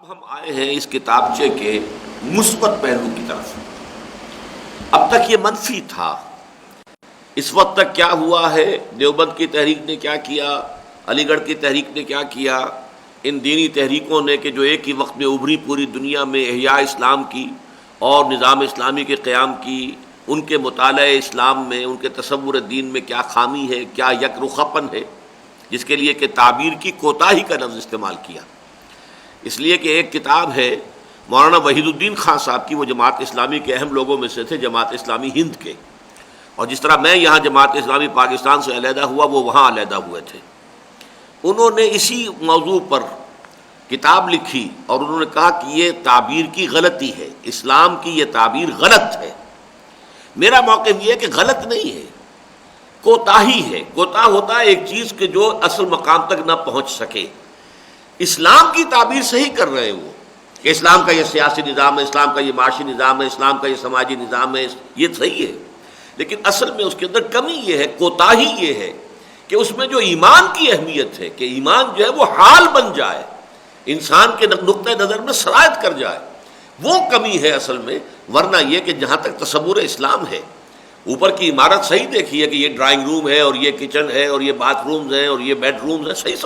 اب ہم آئے ہیں اس کتابچے کے مثبت پہلو کی طرف۔ اب تک یہ منفی تھا۔ اس وقت تک کیا ہوا ہے، دیوبند کی تحریک نے کیا کیا، علی گڑھ کی تحریک نے کیا کیا، ان دینی تحریکوں نے کہ جو ایک ہی وقت میں ابھری پوری دنیا میں احیاء اسلام کی اور نظام اسلامی کے قیام کی، ان کے مطالعہ اسلام میں، ان کے تصور دین میں کیا خامی ہے، کیا یک رخاپن ہے، جس کے لیے کہ تعبیر کی کوتاہی کا لفظ استعمال کیا۔ اس لیے کہ ایک کتاب ہے مولانا وحید الدین خان صاحب کی، وہ جماعت اسلامی کے اہم لوگوں میں سے تھے، جماعت اسلامی ہند کے، اور جس طرح میں یہاں جماعت اسلامی پاکستان سے علیحدہ ہوا وہ وہاں علیحدہ ہوئے تھے۔ انہوں نے اسی موضوع پر کتاب لکھی اور انہوں نے کہا کہ یہ تعبیر کی غلطی ہے، اسلام کی یہ تعبیر غلط ہے۔ میرا موقف یہ ہے کہ غلط نہیں ہے، کوتاہی ہے۔ کوتاہ ہوتا ہے ایک چیز کہ جو اصل مقام تک نہ پہنچ سکے۔ اسلام کی تعبیر صحیح کر رہے ہیں وہ، کہ اسلام کا یہ سیاسی نظام ہے، اسلام کا یہ معاشی نظام ہے، اسلام کا یہ سماجی نظام ہے، یہ صحیح ہے، لیکن اصل میں اس کے اندر کمی یہ ہے، کوتاہی یہ ہے کہ اس میں جو ایمان کی اہمیت ہے، کہ ایمان جو ہے وہ حال بن جائے، انسان کے نقطۂ نظر میں سرایت کر جائے، وہ کمی ہے اصل میں۔ ورنہ یہ کہ جہاں تک تصور اسلام ہے، اوپر کی عمارت صحیح دیکھی ہے کہ یہ ڈرائنگ روم ہے اور یہ کچن ہے اور یہ باتھ رومز ہیں اور یہ بیڈ رومز ہیں، صحیح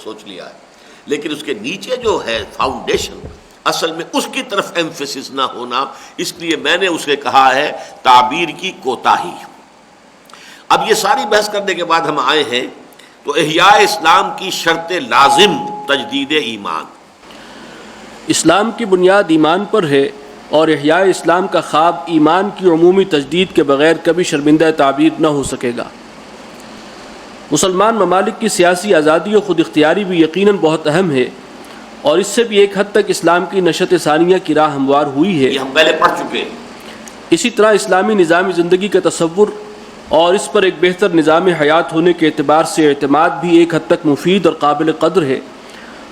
سوچ لیا ہے، لیکن اس کے نیچے جو ہے فاؤنڈیشن، اصل میں اس کی طرف ایمفیسس نہ ہونا، اس لیے میں نے اسے کہا ہے تعبیر کی کوتاہی۔ اب یہ ساری بحث کرنے کے بعد ہم آئے ہیں تو احیاء اسلام کی شرط لازم تجدید ایمان۔ اسلام کی بنیاد ایمان پر ہے، اور احیاء اسلام کا خواب ایمان کی عمومی تجدید کے بغیر کبھی شرمندہ تعبیر نہ ہو سکے گا۔ مسلمان ممالک کی سیاسی آزادی و خود اختیاری بھی یقیناً بہت اہم ہے، اور اس سے بھی ایک حد تک اسلام کی نشأت ثانیہ کی راہ ہموار ہوئی ہے۔ یہ ہم پہلے پڑھ چکے ہیں۔ اسی طرح اسلامی نظام زندگی کا تصور اور اس پر ایک بہتر نظام حیات ہونے کے اعتبار سے اعتماد بھی ایک حد تک مفید اور قابل قدر ہے،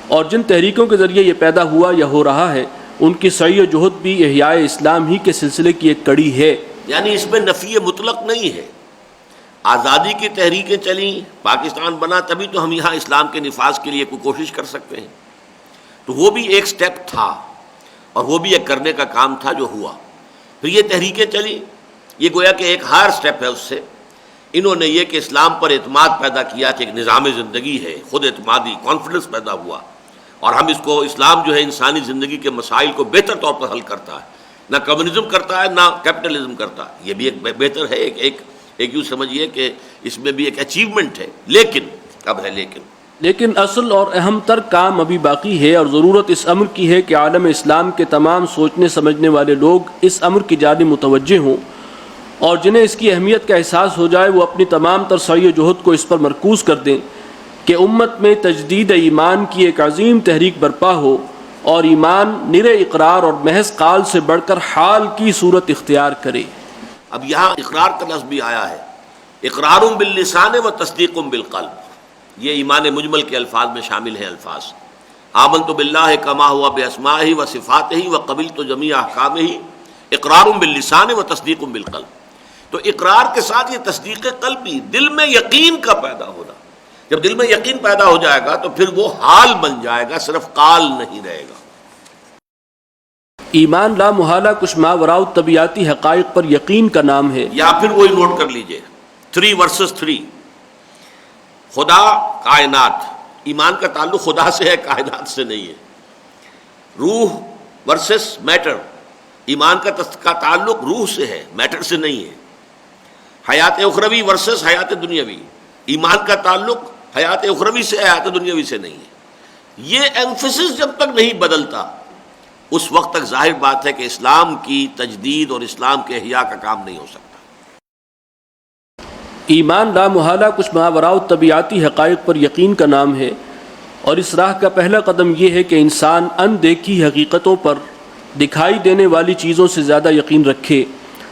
اور جن تحریکوں کے ذریعے یہ پیدا ہوا یا ہو رہا ہے، ان کی سعی و جہد بھی احیاء اسلام ہی کے سلسلے کی ایک کڑی ہے۔ یعنی اس میں نفی مطلق نہیں ہے۔ آزادی کی تحریکیں چلیں، پاکستان بنا، تبھی تو ہم یہاں اسلام کے نفاذ کے لیے کوئی کوشش کر سکتے ہیں، تو وہ بھی ایک سٹیپ تھا اور وہ بھی ایک کرنے کا کام تھا جو ہوا۔ پھر یہ تحریکیں چلی، یہ گویا کہ ایک ہائر سٹیپ ہے۔ اس سے انہوں نے یہ کہ اسلام پر اعتماد پیدا کیا کہ ایک نظام زندگی ہے، خود اعتمادی، کانفیڈنس پیدا ہوا، اور ہم اس کو، اسلام جو ہے انسانی زندگی کے مسائل کو بہتر طور پر حل کرتا ہے، نہ کمیونزم کرتا ہے نہ کیپٹلزم کرتا ہے۔ یہ بھی ایک بہتر ہے، ایک یوں سمجھیے کہ اس میں بھی ایک اچیومنٹ ہے، لیکن اب ہے لیکن اصل اور اہم تر کام ابھی باقی ہے، اور ضرورت اس امر کی ہے کہ عالم اسلام کے تمام سوچنے سمجھنے والے لوگ اس امر کی جانب متوجہ ہوں، اور جنہیں اس کی اہمیت کا احساس ہو جائے وہ اپنی تمام تر سعی و جہد کو اس پر مرکوز کر دیں کہ امت میں تجدید ایمان کی ایک عظیم تحریک برپا ہو، اور ایمان نرے اقرار اور محض قال سے بڑھ کر حال کی صورت اختیار کرے۔ اب یہاں اقرار کا لفظ بھی آیا ہے، اقرار باللسان و تصدیق بالقلب، یہ ایمان مجمل کے الفاظ میں شامل ہیں الفاظ۔ آمنت باللہ کما ہوا باسمائہ و صفاتہ و قبلت جمیع احکامہ، اقرار باللسان و تصدیق بالقلب۔ تو اقرار کے ساتھ یہ تصدیق قلبی، دل میں یقین کا پیدا ہونا۔ جب دل میں یقین پیدا ہو جائے گا تو پھر وہ حال بن جائے گا، صرف قال نہیں رہے گا۔ ایمان لا محالہ کچھ ماوراء الطبیعاتی حقائق پر یقین کا نام ہے۔ یا پھر وہی نوٹ کر لیجئے 3 verses 3، خدا، کائنات۔ ایمان کا تعلق خدا سے ہے، کائنات سے نہیں ہے۔ روح ورسس میٹر، ایمان کا تعلق روح سے ہے، میٹر سے نہیں ہے۔ حیات اخروی ورسس حیات دنیاوی، ایمان کا تعلق حیات اخروی سے، حیات دنیاوی سے نہیں ہے۔ یہ ایمفیسس جب تک نہیں بدلتا اس وقت تک ظاہر بات ہے کہ اسلام کی تجدید اور اسلام کے احیاء کا کام نہیں ہو سکتا۔ ایمان لا محالہ کچھ ماوراء الطبیعاتی حقائق پر یقین کا نام ہے، اور اس راہ کا پہلا قدم یہ ہے کہ انسان ان دیکھی حقیقتوں پر دکھائی دینے والی چیزوں سے زیادہ یقین رکھے،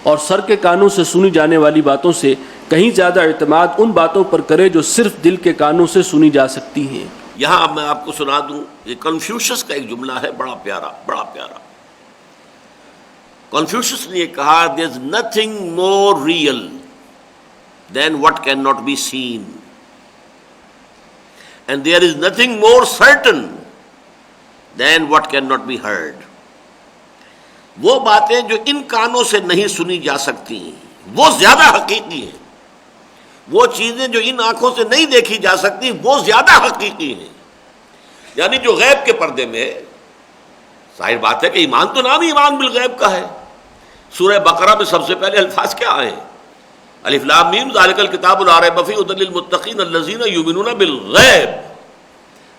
اور سر کے کانوں سے سنی جانے والی باتوں سے کہیں زیادہ اعتماد ان باتوں پر کرے جو صرف دل کے کانوں سے سنی جا سکتی ہیں۔ یہاں اب میں آپ کو سنا دوں، یہ کنفیوشس کا ایک جملہ ہے، بڑا پیارا۔ کنفیوشس نے یہ کہا، there is nothing more real than what cannot be seen, and there is nothing more certain than what cannot be heard. وہ باتیں جو ان کانوں سے نہیں سنی جا سکتی وہ زیادہ حقیقی ہیں، وہ چیزیں جو ان آنکھوں سے نہیں دیکھی جا سکتی وہ زیادہ حقیقی ہیں. یعنی جو غیب کے پردے میں، ظاہر بات ہے کہ ایمان تو نام ہی ایمان بالغیب کا ہے. سورہ بقرہ میں سب سے پہلے الفاظ کیا آئے؟ الف لام میم ذالک الکتاب لا ریب فیہ ھدی للمتقین الذین یؤمنون بالغیب.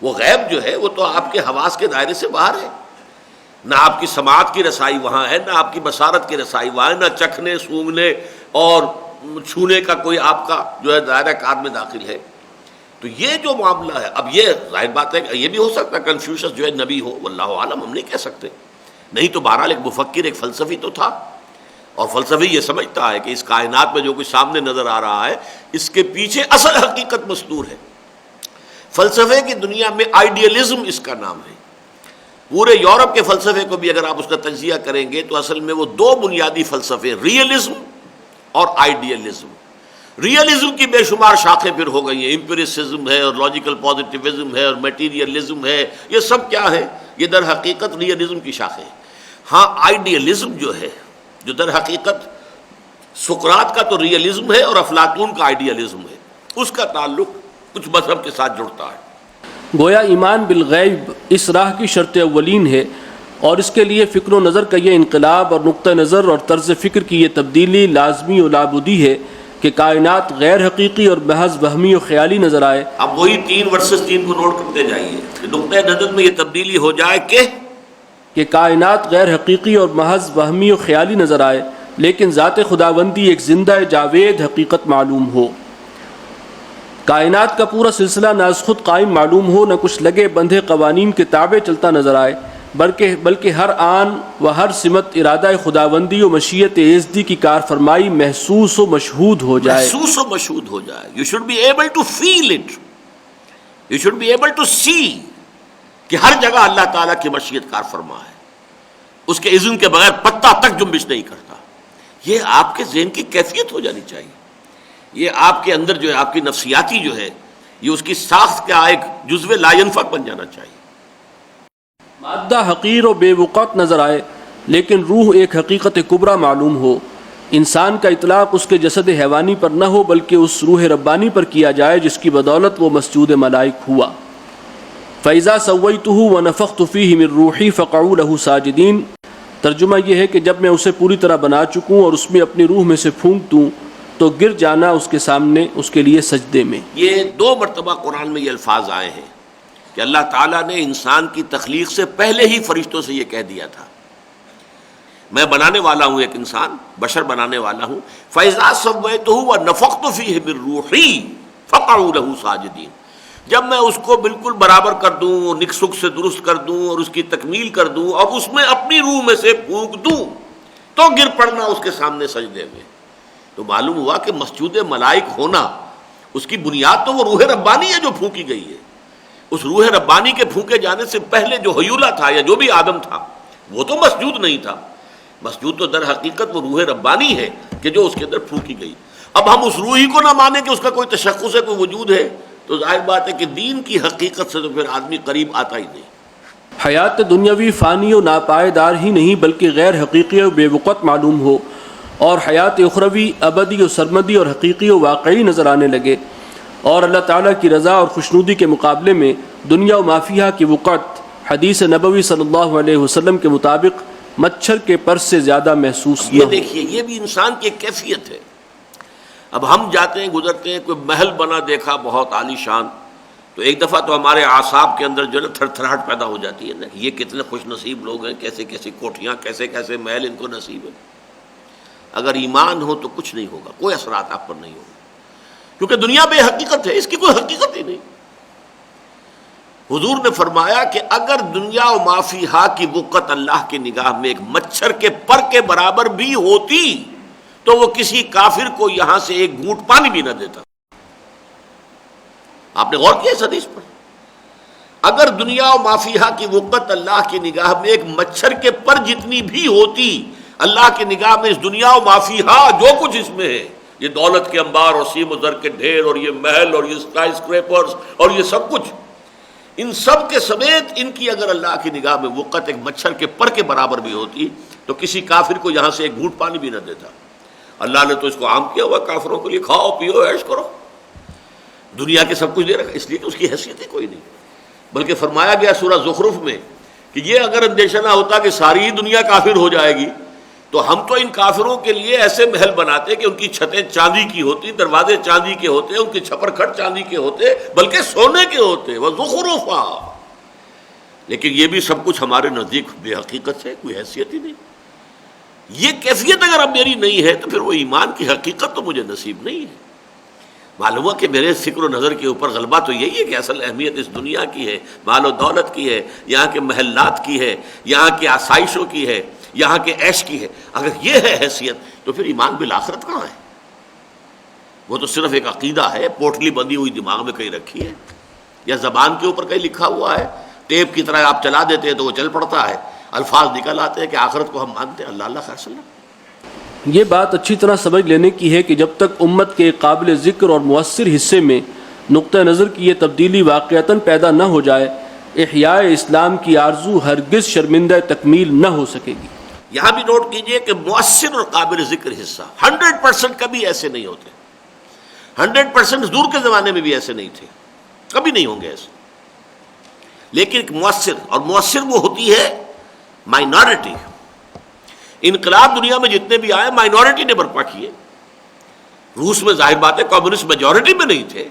وہ غیب جو ہے وہ تو آپ کے حواس کے دائرے سے باہر ہے. نہ آپ کی سماعت کی رسائی وہاں ہے، نہ آپ کی بصارت کی رسائی وہاں ہے، نہ چکھنے، سونگھنے اور چھونے کا کوئی آپ کا جو ہے دائرہ کار میں داخل ہے. تو یہ جو معاملہ ہے، اب یہ ظاہر بات ہے کہ یہ بھی ہو سکتا ہے کنفیوشس جو ہے نبی ہو، واللہ عالم، ہم نہیں کہہ سکتے. نہیں تو بہرحال ایک مفکر، ایک فلسفی تو تھا، اور فلسفی یہ سمجھتا ہے کہ اس کائنات میں جو کچھ سامنے نظر آ رہا ہے اس کے پیچھے اصل حقیقت مستور ہے. فلسفے کی دنیا میں آئیڈیلزم اس کا نام ہے. پورے یورپ کے فلسفے کو بھی اگر آپ اس کا تجزیہ کریں گے تو اصل میں وہ دو بنیادی فلسفے، ریئلزم اور آئیڈیلزم. ریئلزم کی بے شمار شاخیں پھر ہو گئی ہیں، امپیریسزم ہے اور لاجیکل پازیٹیوزم ہے اور میٹیریلزم ہے. یہ سب کیا ہے؟ یہ در حقیقت ریئلزم کی شاخیں. ہاں آئیڈیلزم جو ہے، جو در حقیقت سقراط کا تو ریئلزم ہے اور افلاطون کا آئیڈیلزم ہے، اس کا تعلق کچھ مذہب کے ساتھ جڑتا ہے. گویا ایمان بالغیب اس راہ کی شرط اولین ہے، اور اس کے لیے فکر و نظر کا یہ انقلاب اور نقطہ نظر اور طرز فکر کی یہ تبدیلی لازمی و لابدی ہے کہ کائنات غیر حقیقی اور محض وہمی و خیالی نظر آئے. اب وہی 3 کو نوٹ کرتے جائیے کہ نقطہ نظر میں یہ تبدیلی ہو جائے کہ کائنات غیر حقیقی اور محض وہمی و خیالی نظر آئے، لیکن ذات خداوندی ایک زندہ جاوید حقیقت معلوم ہو. کائنات کا پورا سلسلہ نہ از خود قائم معلوم ہو، نہ کچھ لگے بندھے قوانین کے تابع چلتا نظر آئے، بلکہ ہر آن و ہر سمت ارادہ خداوندی و مشیت ایزدی کی کار فرمائی محسوس و مشہود ہو جائے. You should be able to feel it. You should be able to see کہ ہر جگہ اللہ تعالیٰ کی مشیت کار فرما ہے، اس کے اذن کے بغیر پتہ تک جنبش نہیں کرتا. یہ آپ کے ذہن کی کیفیت ہو جانی چاہیے. یہ آپ کے اندر جو ہے، آپ کی نفسیاتی جو ہے، یہ اس کی ساخت کا ایک جزو لا ینفک بن جانا چاہیے. مادہ حقیر و بے وقت نظر آئے لیکن روح ایک حقیقت کبریٰ معلوم ہو. انسان کا اطلاق اس کے جسد حیوانی پر نہ ہو بلکہ اس روح ربانی پر کیا جائے جس کی بدولت وہ مسجود ملائک ہوا. فَإِذَا سَوَّيْتُهُ وَنَفَخْتُ فِيهِ مِن رُوحِي فَقَعُوا لَهُ سَاجِدِينَ. ترجمہ یہ ہے کہ جب میں اسے پوری طرح بنا چکوں اور اس میں اپنی روح میں سے پھونک دوں تو گر جانا اس کے سامنے اس کے لیے سجدے میں. یہ 2 مرتبہ قرآن میں یہ الفاظ آئے ہیں کہ اللہ تعالیٰ نے انسان کی تخلیق سے پہلے ہی فرشتوں سے یہ کہہ دیا تھا، میں بنانے والا ہوں، ایک انسان بشر بنانے والا ہوں. فَإِذَا سَوَّيْتُهُ وَنَفَخْتُ فِيهِ مِن رُوحِي فَقَعُوا لَهُ سَاجِدِينَ. جب میں اس کو بالکل برابر کر دوں، نک سک سے درست کر دوں اور اس کی تکمیل کر دوں اور اس میں اپنی روح میں سے پھونک دوں تو گر پڑنا اس کے سامنے سجدے میں. تو معلوم ہوا کہ مسجود ملائک ہونا اس کی بنیاد تو وہ روح ربانی ہے جو پھونکی گئی ہے. اس روح ربانی کے پھونکے جانے سے پہلے جو حیولہ تھا یا جو بھی آدم تھا وہ تو مسجود نہیں تھا. مسجود تو در حقیقت وہ روح ربانی ہے کہ جو اس کے اندر پھونکی گئی. اب ہم اس روح ہی کو نہ مانیں کہ اس کا کوئی تشخص ہے، کوئی وجود ہے، تو ظاہر بات ہے کہ دین کی حقیقت سے تو پھر آدمی قریب آتا ہی نہیں. حیات دنیاوی فانی و ناپائیدار ہی نہیں بلکہ غیر حقیقی و بے وقت معلوم ہو، اور حیات اخروی ابدی و سرمدی اور حقیقی و واقعی نظر آنے لگے، اور اللہ تعالیٰ کی رضا اور خوشنودی کے مقابلے میں دنیا و مافیہ کی وقت حدیث نبوی صلی اللہ علیہ وسلم کے مطابق مچھر کے پر سے زیادہ محسوس نہ ہو. یہ دیکھیے، یہ بھی انسان کی کیفیت ہے. اب ہم جاتے ہیں، گزرتے ہیں، کوئی محل بنا دیکھا بہت عالی شان، تو ایک دفعہ تو ہمارے اعصاب کے اندر جو ہے نا تھر تھراہٹ پیدا ہو جاتی ہے نا، یہ کتنے خوش نصیب لوگ ہیں، کیسے کیسے کوٹھیاں، کیسے کیسے محل ان کو نصیب ہے. اگر ایمان ہو تو کچھ نہیں ہوگا، کوئی اثرات آپ پر نہیں ہوگا، کیونکہ دنیا بے حقیقت ہے، اس کی کوئی حقیقت ہی نہیں. حضور نے فرمایا کہ اگر دنیا و ما فیہا کی وقت اللہ کی نگاہ میں ایک مچھر کے پر کے برابر بھی ہوتی تو وہ کسی کافر کو یہاں سے ایک گھونٹ پانی بھی نہ دیتا. آپ نے غور کیا اس حدیث پر؟ اگر دنیا و ما فیہا کی وقت اللہ کی نگاہ میں ایک مچھر کے پر جتنی بھی ہوتی، اللہ کی نگاہ میں اس دنیا و ما فیہا جو کچھ اس میں ہے، یہ دولت کے انبار اور سیم و زر کے ڈھیر اور یہ محل اور یہ اسکائی اسکریپرز اور یہ سب کچھ، ان سب کے سمیت ان کی اگر اللہ کی نگاہ میں وقت ایک مچھر کے پر کے برابر بھی ہوتی تو کسی کافر کو یہاں سے ایک گھونٹ پانی بھی نہ دیتا. اللہ نے تو اس کو عام کیا ہوا کافروں کے لیے، کھاؤ پیو عیش کرو، دنیا کے سب کچھ دے رکھا، اس لیے کہ اس کی حیثیت ہی کوئی نہیں. بلکہ فرمایا گیا سورہ زخرف میں کہ یہ اگر اندیشہ نہ ہوتا کہ ساری دنیا کافر ہو جائے گی تو ہم تو ان کافروں کے لیے ایسے محل بناتے کہ ان کی چھتیں چاندی کی ہوتی، دروازے چاندی کے ہوتے، ان کے چھپر کھٹ چاندی کے ہوتے، بلکہ سونے کے ہوتے. وَزُخْرُفًا، لیکن یہ بھی سب کچھ ہمارے نزدیک بے حقیقت ہے، کوئی حیثیت ہی نہیں. یہ کیفیت اگر اب میری نہیں ہے تو پھر وہ ایمان کی حقیقت تو مجھے نصیب نہیں ہے. معلوم ہے کہ میرے فکر و نظر کے اوپر غلبہ تو یہی ہے کہ اصل اہمیت اس دنیا کی ہے، مال و دولت کی ہے، یہاں کے محلات کی ہے، یہاں کے آسائشوں کی ہے، یہاں کے عیش کی ہے. اگر یہ ہے حیثیت تو پھر ایمان بالآخرت کہاں ہے؟ وہ تو صرف ایک عقیدہ ہے، پوٹلی بندی ہوئی دماغ میں کہیں رکھی ہے یا زبان کے اوپر کہیں لکھا ہوا ہے، ٹیپ کی طرح آپ چلا دیتے ہیں تو وہ چل پڑتا ہے، الفاظ نکل آتے ہیں کہ آخرت کو ہم مانتے ہیں. اللہ اللہ خیر صلی اللہ. یہ بات اچھی طرح سمجھ لینے کی ہے کہ جب تک امت کے قابل ذکر اور مؤثر حصے میں نقطہ نظر کی یہ تبدیلی واقعتاً پیدا نہ ہو جائے، احیاء اسلام کی آرزو ہرگز شرمندہ تکمیل نہ ہو سکے گی. یہاں بھی نوٹ کیجئے کہ مؤثر اور قابل ذکر حصہ 100% کبھی ایسے نہیں ہوتے. 100% دور کے زمانے میں بھی ایسے نہیں تھے، کبھی نہیں ہوں گے ایسے. لیکن مؤثر، اور مؤثر وہ ہوتی ہے مائنارٹی. انقلاب دنیا میں جتنے بھی آئے مائنارٹی نے برپا کیے. روس میں ظاہر بات ہے کمیونسٹ میجورٹی میں نہیں تھے،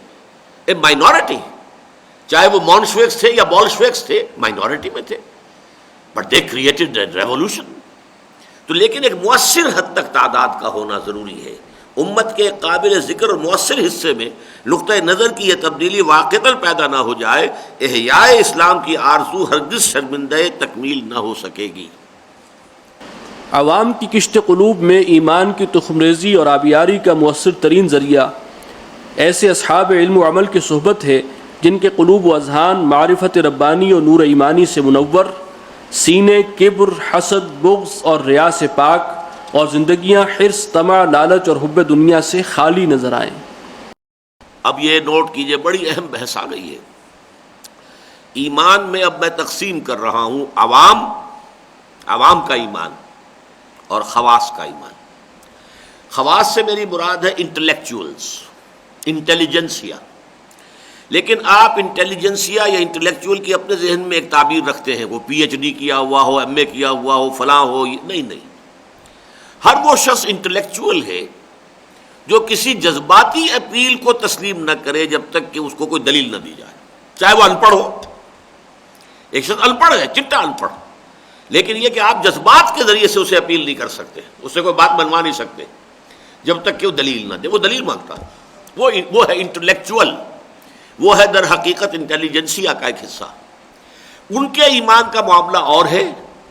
اے مائنارٹی، چاہے وہ مونشویکس تھے یا بولشویکس تھے، مائنارٹی میں تھے، بٹ دے کریٹڈ ریولوشن. تو لیکن ایک مؤثر حد تک تعداد کا ہونا ضروری ہے. امت کے قابل ذکر اور مؤثر حصے میں نقطۂ نظر کی یہ تبدیلی واقعتاً پیدا نہ ہو جائے، احیاء اسلام کی آرزو ہرگز شرمندہ تکمیل نہ ہو سکے گی. عوام کی کشت قلوب میں ایمان کی تخمریزی اور آبیاری کا مؤثر ترین ذریعہ ایسے اصحاب علم و عمل کی صحبت ہے جن کے قلوب و اذہان معرفت ربانی اور نور ایمانی سے منور، سینے کبر، حسد، بغض اور ریا سے پاک، اور زندگیاں حرص، طمع، لالچ اور حب دنیا سے خالی نظر آئیں. اب یہ نوٹ کیجئے، بڑی اہم بحث آ گئی ہے. ایمان میں اب میں تقسیم کر رہا ہوں عوام کا ایمان اور خواص کا ایمان. خواص سے میری مراد ہے انٹلیکچوئلز، انٹیلیجنسیا. لیکن آپ انٹیلیجنسیا یا انٹلیکچوئل کی اپنے ذہن میں ایک تعبیر رکھتے ہیں، وہ پی ایچ ڈی کیا ہوا ہو، ایم اے کیا ہوا ہو، فلاں ہو. نہیں، ہر وہ شخص انٹلیکچوئل ہے جو کسی جذباتی اپیل کو تسلیم نہ کرے جب تک کہ اس کو کوئی دلیل نہ دی جائے، چاہے وہ ان پڑھ ہو. ایک شخص ان پڑھ ہے، چٹا ان پڑھ، لیکن یہ کہ آپ جذبات کے ذریعے سے اسے اپیل نہیں کر سکتے، اس سے کوئی بات منوا نہیں سکتے جب تک کہ وہ دلیل نہ دے. وہ دلیل مانگتا ہے، وہ ہے انٹلیکچوئل، وہ ہے در حقیقت انٹیلیجنسیا کا ایک حصہ. ان کے ایمان کا معاملہ اور ہے،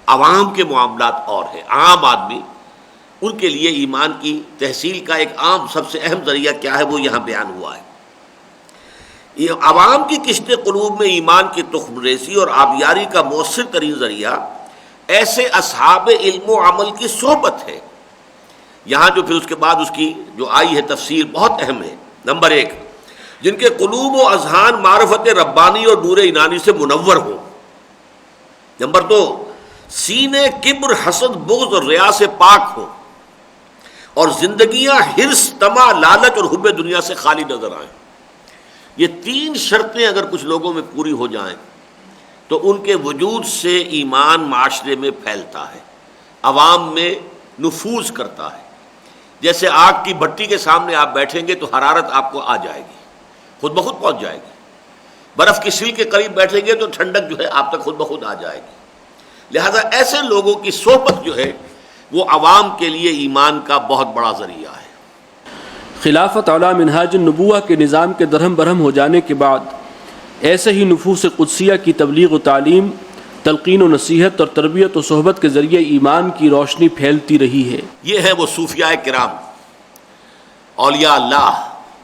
عوام کے معاملات اور ہے. عام آدمی، ان کے لیے ایمان کی تحصیل کا ایک عام سب سے اہم ذریعہ کیا ہے، وہ یہاں بیان ہوا ہے. یہ عوام کی کشت قلوب میں ایمان کی تخم ریزی اور آبیاری کا مؤثر ترین ذریعہ ایسے اصحاب علم و عمل کی صحبت ہے. یہاں جو پھر اس کے بعد اس کی جو آئی ہے تفسیر بہت اہم ہے. نمبر 1، جن کے قلوب و اذہان معرفت ربانی اور نور ایمانی سے منور ہوں. نمبر 2، سینے کبر، حسد، بغض اور ریا سے پاک ہوں، اور زندگیاں حرص، طمع، لالچ اور حب دنیا سے خالی نظر آئیں. یہ 3 شرطیں اگر کچھ لوگوں میں پوری ہو جائیں تو ان کے وجود سے ایمان معاشرے میں پھیلتا ہے، عوام میں نفوذ کرتا ہے. جیسے آگ کی بھٹی کے سامنے آپ بیٹھیں گے تو حرارت آپ کو آ جائے گی، خود بخود پہنچ جائے گی. برف کی سیل کے قریب بیٹھیں گے تو ٹھنڈک جو ہے آپ تک خود بخود آ جائے گی. لہذا ایسے لوگوں کی صحبت جو ہے وہ عوام کے لیے ایمان کا بہت بڑا ذریعہ ہے. خلافت اعلیٰ منہاج النبوہ کے نظام کے درہم برہم ہو جانے کے بعد ایسے ہی نفوس قدسیہ کی تبلیغ و تعلیم، تلقین و نصیحت اور تربیت و صحبت کے ذریعے ایمان کی روشنی پھیلتی رہی ہے. یہ ہے وہ صوفیاء کرام، اولیاء اللہ،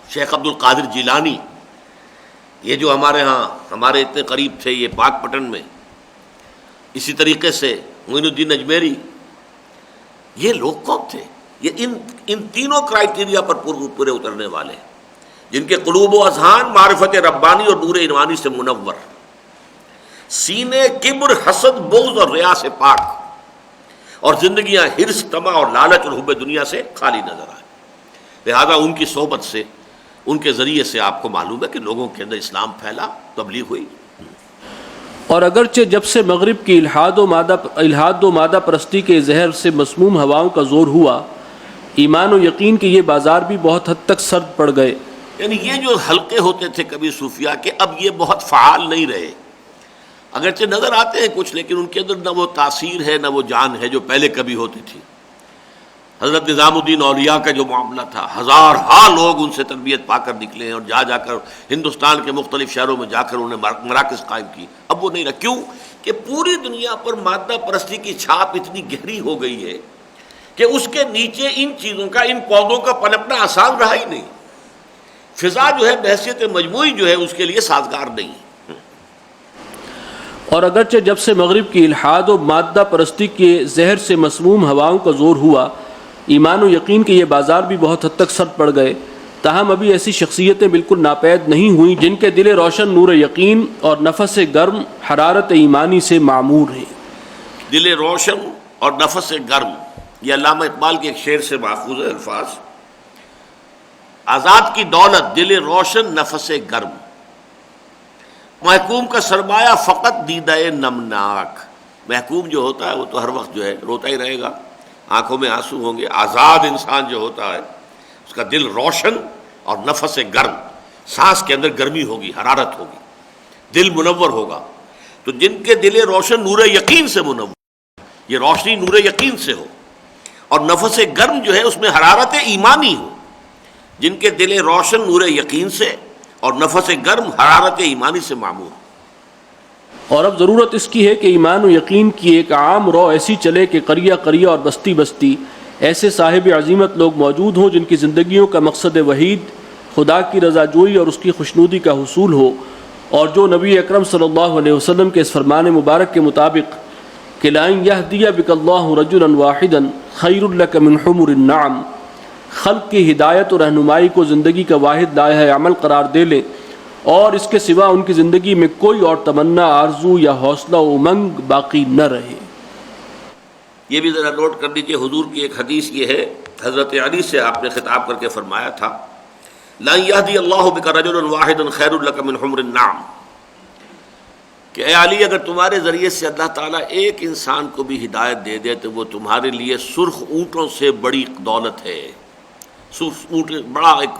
شیخ عبد القادر جیلانی، یہ جو ہمارے ہاں ہمارے اتنے قریب تھے، یہ پاک پٹن میں. اسی طریقے سے معین الدین اجمیری. یہ لوگ کون تھے؟ یہ ان تینوں کرائیٹیریا پر پورے اترنے والے، جن کے قلوب و اذہان معرفت ربانی اور نور ایمانی سے منور، سینے کبر، حسد، بغض اور ریا سے پاک، اور زندگیاں حرص، طمع اور لالچ اور حب دنیا سے خالی نظر آئے۔ لہذا ان کی صحبت سے، ان کے ذریعے سے آپ کو معلوم ہے کہ لوگوں کے اندر اسلام پھیلا، تبلیغ ہوئی۔ اور اگرچہ جب سے مغرب کی الحاد و مادہ پرستی کے زہر سے مسموم ہواؤں کا زور ہوا، ایمان و یقین کے یہ بازار بھی بہت حد تک سرد پڑ گئے۔ یعنی یہ جو حلقے ہوتے تھے کبھی صوفیاء کے، اب یہ بہت فعال نہیں رہے، اگرچہ نظر آتے ہیں کچھ، لیکن ان کے اندر نہ وہ تاثیر ہے نہ وہ جان ہے جو پہلے کبھی ہوتی تھی۔ حضرت نظام الدین اولیاء کا جو معاملہ تھا، ہزارہا لوگ ان سے تربیت پا کر نکلے ہیں، اور جا کر ہندوستان کے مختلف شہروں میں جا کر انہیں مراکز قائم کی، اب وہ نہیں رہا۔ کیوں کہ پوری دنیا پر مادہ پرستی کی چھاپ اتنی گہری ہو گئی ہے کہ اس کے نیچے ان چیزوں کا، ان پودوں کا پنپنا آسان رہا ہی نہیں۔ فضا جو ہے بحیثیت مجموعی جو ہے اس کے لیے سازگار نہیں۔ اور اگرچہ جب سے مغرب کی الحاد و مادہ پرستی کے زہر سے مسموم ہواؤں کا زور ہوا، ایمان و یقین کے یہ بازار بھی بہت حد تک سرد پڑ گئے، تاہم ابھی ایسی شخصیتیں بالکل ناپید نہیں ہوئیں جن کے دل روشن نور یقین اور نفس گرم حرارت ایمانی سے معمور ہیں۔ دل روشن اور نفس گرم، یہ علامہ اقبال کے ایک شعر سے ماخوذ ہے الفاظ۔ آزاد کی دولت، دل روشن، نفس گرم، محکوم کا سرمایہ فقط دیدہ نمناک۔ محکوم جو ہوتا ہے وہ تو ہر وقت جو ہے روتا ہی رہے گا، آنکھوں میں آنسو ہوں گے۔ آزاد انسان جو ہوتا ہے اس کا دل روشن اور نفس گرم، سانس کے اندر گرمی ہوگی، حرارت ہوگی، دل منور ہوگا۔ تو جن کے دل روشن نور یقین سے منور، یہ روشنی نور یقین سے ہو، اور نفس گرم جو ہے اس میں حرارت ایمانی ہو، جن کے دل روشن نور یقین سے اور نفس گرم حرارت ایمانی سے معمور۔ اور اب ضرورت اس کی ہے کہ ایمان و یقین کی ایک عام رو ایسی چلے کہ قریہ قریہ اور بستی بستی ایسے صاحب عظیمت لوگ موجود ہوں جن کی زندگیوں کا مقصد وحید خدا کی رضا جوئی اور اس کی خوشنودی کا حصول ہو، اور جو نبی اکرم صلی اللہ علیہ وسلم کے اس فرمان مبارک کے مطابق کہ لَأَن يَهْدِيَ بِكَ اللَّهُ رَجُلًا وَاحِدًا خَيْرٌ لَكَ مِنْ حُمُرِ النَّعَمِ، خلق کی ہدایت و رہنمائی کو زندگی کا واحد لائحہ عمل قرار دے لیں، اور اس کے سوا ان کی زندگی میں کوئی اور تمنا، آرزو یا حوصلہ و امنگ باقی نہ رہے۔ یہ بھی ذرا نوٹ کر لیجیے، حضور کی ایک حدیث یہ ہے، حضرت علی سے آپ نے خطاب کر کے فرمایا تھا لَن يَهْدِيَ اللَّهُ بِكَ رَجُلًا وَاحِدًا خَيْرٌ لَكَ مِنْ حُمْرِ النَّعَمِ، کہ اے علی اگر تمہارے ذریعے سے اللہ تعالیٰ ایک انسان کو بھی ہدایت دے دے تو وہ تمہارے لیے سرخ اونٹوں سے بڑی دولت ہے۔ سرخ اونٹ بڑا ایک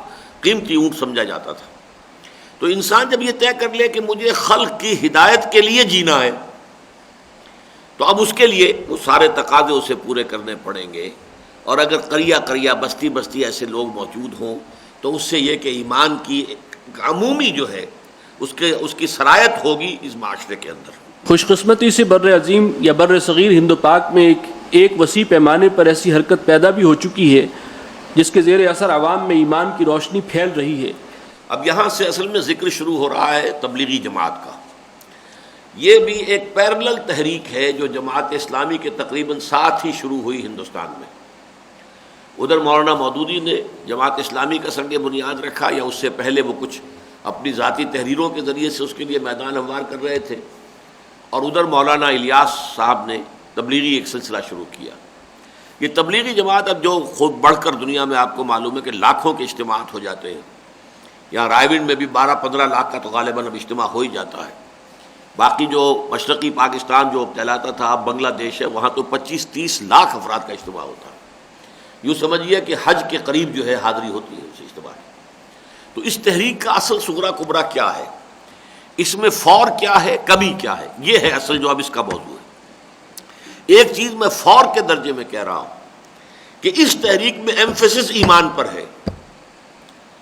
قیمتی اونٹ سمجھا جاتا تھا۔ تو انسان جب یہ طے کر لے کہ مجھے خلق کی ہدایت کے لیے جینا ہے، تو اب اس کے لیے وہ سارے تقاضے اسے پورے کرنے پڑیں گے، اور اگر قریہ قریہ بستی بستی ایسے لوگ موجود ہوں تو اس سے یہ کہ ایمان کی عمومی جو ہے اس کی سرایت ہوگی اس معاشرے کے اندر۔ خوش قسمتی سے بر عظیم یا بر صغیر ہند و پاک میں ایک وسیع پیمانے پر ایسی حرکت پیدا بھی ہو چکی ہے جس کے زیر اثر عوام میں ایمان کی روشنی پھیل رہی ہے۔ اب یہاں سے اصل میں ذکر شروع ہو رہا ہے تبلیغی جماعت کا۔ یہ بھی ایک پیرلل تحریک ہے جو جماعت اسلامی کے تقریباً ساتھ ہی شروع ہوئی ہندوستان میں۔ ادھر مولانا مودودی نے جماعت اسلامی کا سنگ بنیاد رکھا، یا اس سے پہلے وہ کچھ اپنی ذاتی تحریروں کے ذریعے سے اس کے لیے میدان ہموار کر رہے تھے، اور ادھر مولانا الیاس صاحب نے تبلیغی ایک سلسلہ شروع کیا۔ یہ تبلیغی جماعت اب جو خود بڑھ کر دنیا میں آپ کو معلوم ہے کہ لاکھوں کے اجتماعات ہو جاتے ہیں، یہاں رائے ونڈ میں بھی 12-15 لاکھ کا تو غالباً اب اجتماع ہو ہی جاتا ہے۔ باقی جو مشرقی پاکستان جو کہلاتا تھا اب بنگلہ دیش ہے، وہاں تو 25-30 لاکھ افراد کا اجتماع ہوتا ہے۔ یوں سمجھیے کہ حج کے قریب جو ہے حاضری ہوتی ہے اس اجتماع میں۔ تو اس تحریک کا اصل صغرا کبرا کیا ہے، اس میں فور کیا ہے، کمی کیا ہے، یہ ہے اصل جو اب اس کا موضوع ہے۔ ایک چیز میں فور کے درجے میں کہہ رہا ہوں کہ اس تحریک میں ایمفیسس ایمان پر ہے،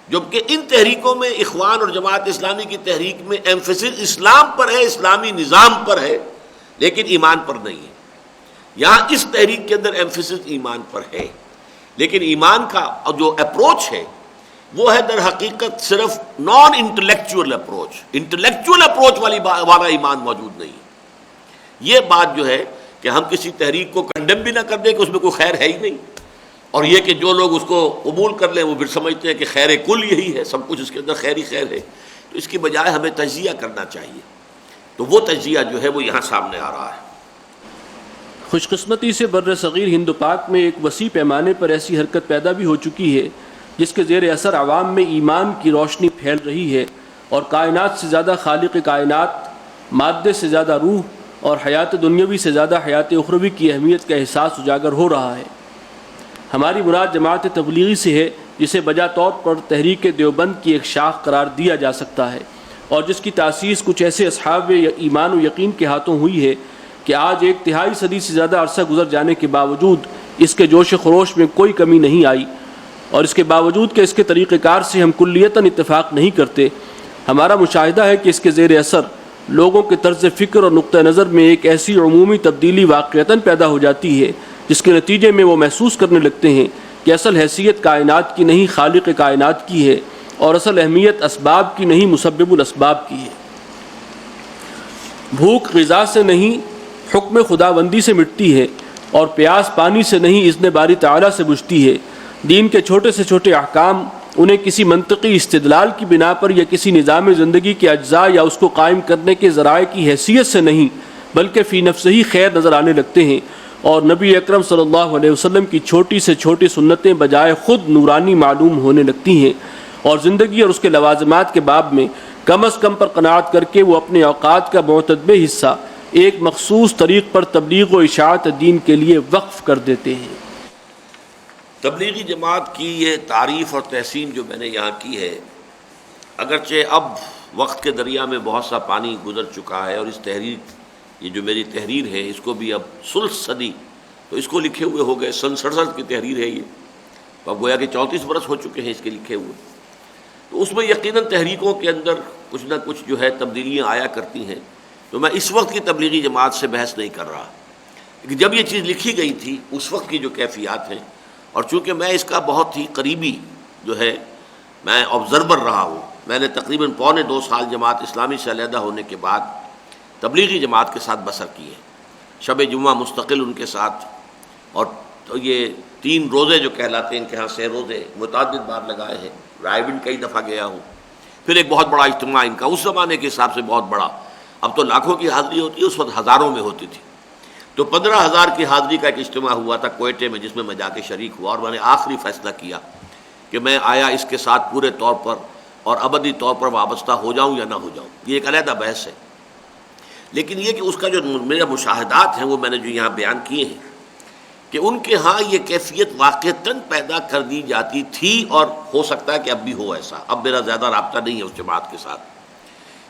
جبکہ ان تحریکوں میں اخوان اور جماعت اسلامی کی تحریک میں ایمفیسس اسلام پر ہے، اسلامی نظام پر ہے، لیکن ایمان پر نہیں ہے۔ یہاں اس تحریک کے اندر ایمفیسس ایمان پر ہے، لیکن ایمان کا جو اپروچ ہے وہ ہے در حقیقت صرف naan intellectual approach, intellectual approach والا ایمان موجود نہیں۔ یہ بات جو ہے کہ ہم کسی تحریک کو کنڈم بھی نہ کر دیں کہ اس میں کوئی خیر ہے ہی نہیں، اور یہ کہ جو لوگ اس کو قبول کر لیں وہ پھر سمجھتے ہیں کہ خیر کل یہی ہے، سب کچھ اس کے اندر خیر ہی خیر ہے۔ تو اس کی بجائے ہمیں تجزیہ کرنا چاہیے تو وہ تجزیہ جو ہے وہ یہاں سامنے آ رہا ہے۔ خوش قسمتی سے بر صغیر ہند و پاک میں ایک وسیع پیمانے پر ایسی حرکت پیدا بھی ہو چکی ہے جس کے زیر اثر عوام میں ایمان کی روشنی پھیل رہی ہے، اور کائنات سے زیادہ خالق کائنات، مادے سے زیادہ روح، اور حیات دنیاوی سے زیادہ حیات اخروی کی اہمیت کا احساس اجاگر ہو رہا ہے۔ ہماری مراد جماعت تبلیغی سے ہے، جسے بجا طور پر تحریک دیوبند کی ایک شاخ قرار دیا جا سکتا ہے، اور جس کی تاسیس کچھ ایسے اصحاب ایمان و یقین کے ہاتھوں ہوئی ہے کہ آج ایک تہائی صدی سے زیادہ عرصہ گزر جانے کے باوجود اس کے جوش و خروش میں کوئی کمی نہیں آئی، اور اس کے باوجود کہ اس کے طریقہ کار سے ہم کلیتاً اتفاق نہیں کرتے، ہمارا مشاہدہ ہے کہ اس کے زیر اثر لوگوں کے طرز فکر اور نقطہ نظر میں ایک ایسی عمومی تبدیلی واقعتاً پیدا ہو جاتی ہے جس کے نتیجے میں وہ محسوس کرنے لگتے ہیں کہ اصل حیثیت کائنات کی نہیں خالق کائنات کی ہے، اور اصل اہمیت اسباب کی نہیں مسبب الاسباب کی ہے۔ بھوک غذا سے نہیں حکم خداوندی سے مٹتی ہے، اور پیاس پانی سے نہیں اذن باری تعالیٰ سے بجھتی ہے۔ دین کے چھوٹے سے چھوٹے احکام انہیں کسی منطقی استدلال کی بنا پر یا کسی نظام زندگی کے اجزاء یا اس کو قائم کرنے کے ذرائع کی حیثیت سے نہیں بلکہ فی نفسہ ہی خیر نظر آنے لگتے ہیں، اور نبی اکرم صلی اللہ علیہ وسلم کی چھوٹی سے چھوٹی سنتیں بجائے خود نورانی معلوم ہونے لگتی ہیں، اور زندگی اور اس کے لوازمات کے باب میں کم از کم پر قناعت کر کے وہ اپنے اوقات کا معتدب حصہ ایک مخصوص طریق پر تبلیغ و اشاعت دین کے لیے وقف کر دیتے ہیں۔ تبلیغی جماعت کی یہ تعریف اور تحسین جو میں نے یہاں کی ہے، اگرچہ اب وقت کے دریا میں بہت سا پانی گزر چکا ہے، اور اس تحریر، یہ جو میری تحریر ہے اس کو بھی اب ثلث صدی، تو اس کو لکھے ہوئے ہو گئے، سن 67 کی تحریر ہے یہ، تو اب گویا کہ 34 برس ہو چکے ہیں اس کے لکھے ہوئے، تو اس میں یقیناً تحریکوں کے اندر کچھ نہ کچھ جو ہے تبدیلیاں آیا کرتی ہیں۔ تو میں اس وقت کی تبلیغی جماعت سے بحث نہیں کر رہا، لیکن جب یہ چیز لکھی گئی تھی اس وقت کی جو کیفیات ہیں، اور چونکہ میں اس کا بہت ہی قریبی جو ہے میں آبزرور رہا ہوں، میں نے تقریباً 2.25 سال جماعت اسلامی سے علیحدہ ہونے کے بعد تبلیغی جماعت کے ساتھ بسر کی ہے، شب جمعہ مستقل ان کے ساتھ، اور تو یہ 3 روزے جو کہلاتے ہیں ان کے ہاں 6 روزے متعدد بار لگائے ہیں، رائے کئی دفعہ گیا ہوں، پھر ایک بہت بڑا اجتماع ان کا اس زمانے کے حساب سے بہت بڑا، اب تو لاکھوں کی حاضری ہوتی ہے، اس وقت ہزاروں میں ہوتی تھی، تو 15,000 کی حاضری کا ایک اجتماع ہوا تھا کوئٹے میں، جس میں میں جا کے شریک ہوا، اور میں نے آخری فیصلہ کیا کہ میں آیا اس کے ساتھ پورے طور پر اور ابدی طور پر وابستہ ہو جاؤں یا نہ ہو جاؤں، یہ ایک علیحدہ بحث ہے، لیکن یہ کہ اس کا جو میرے مشاہدات ہیں وہ میں نے جو یہاں بیان کیے ہیں کہ ان کے ہاں یہ کیفیت واقعتاً پیدا کر دی جاتی تھی، اور ہو سکتا ہے کہ اب بھی ہو ایسا، اب میرا زیادہ رابطہ نہیں ہے اس جماعت کے ساتھ،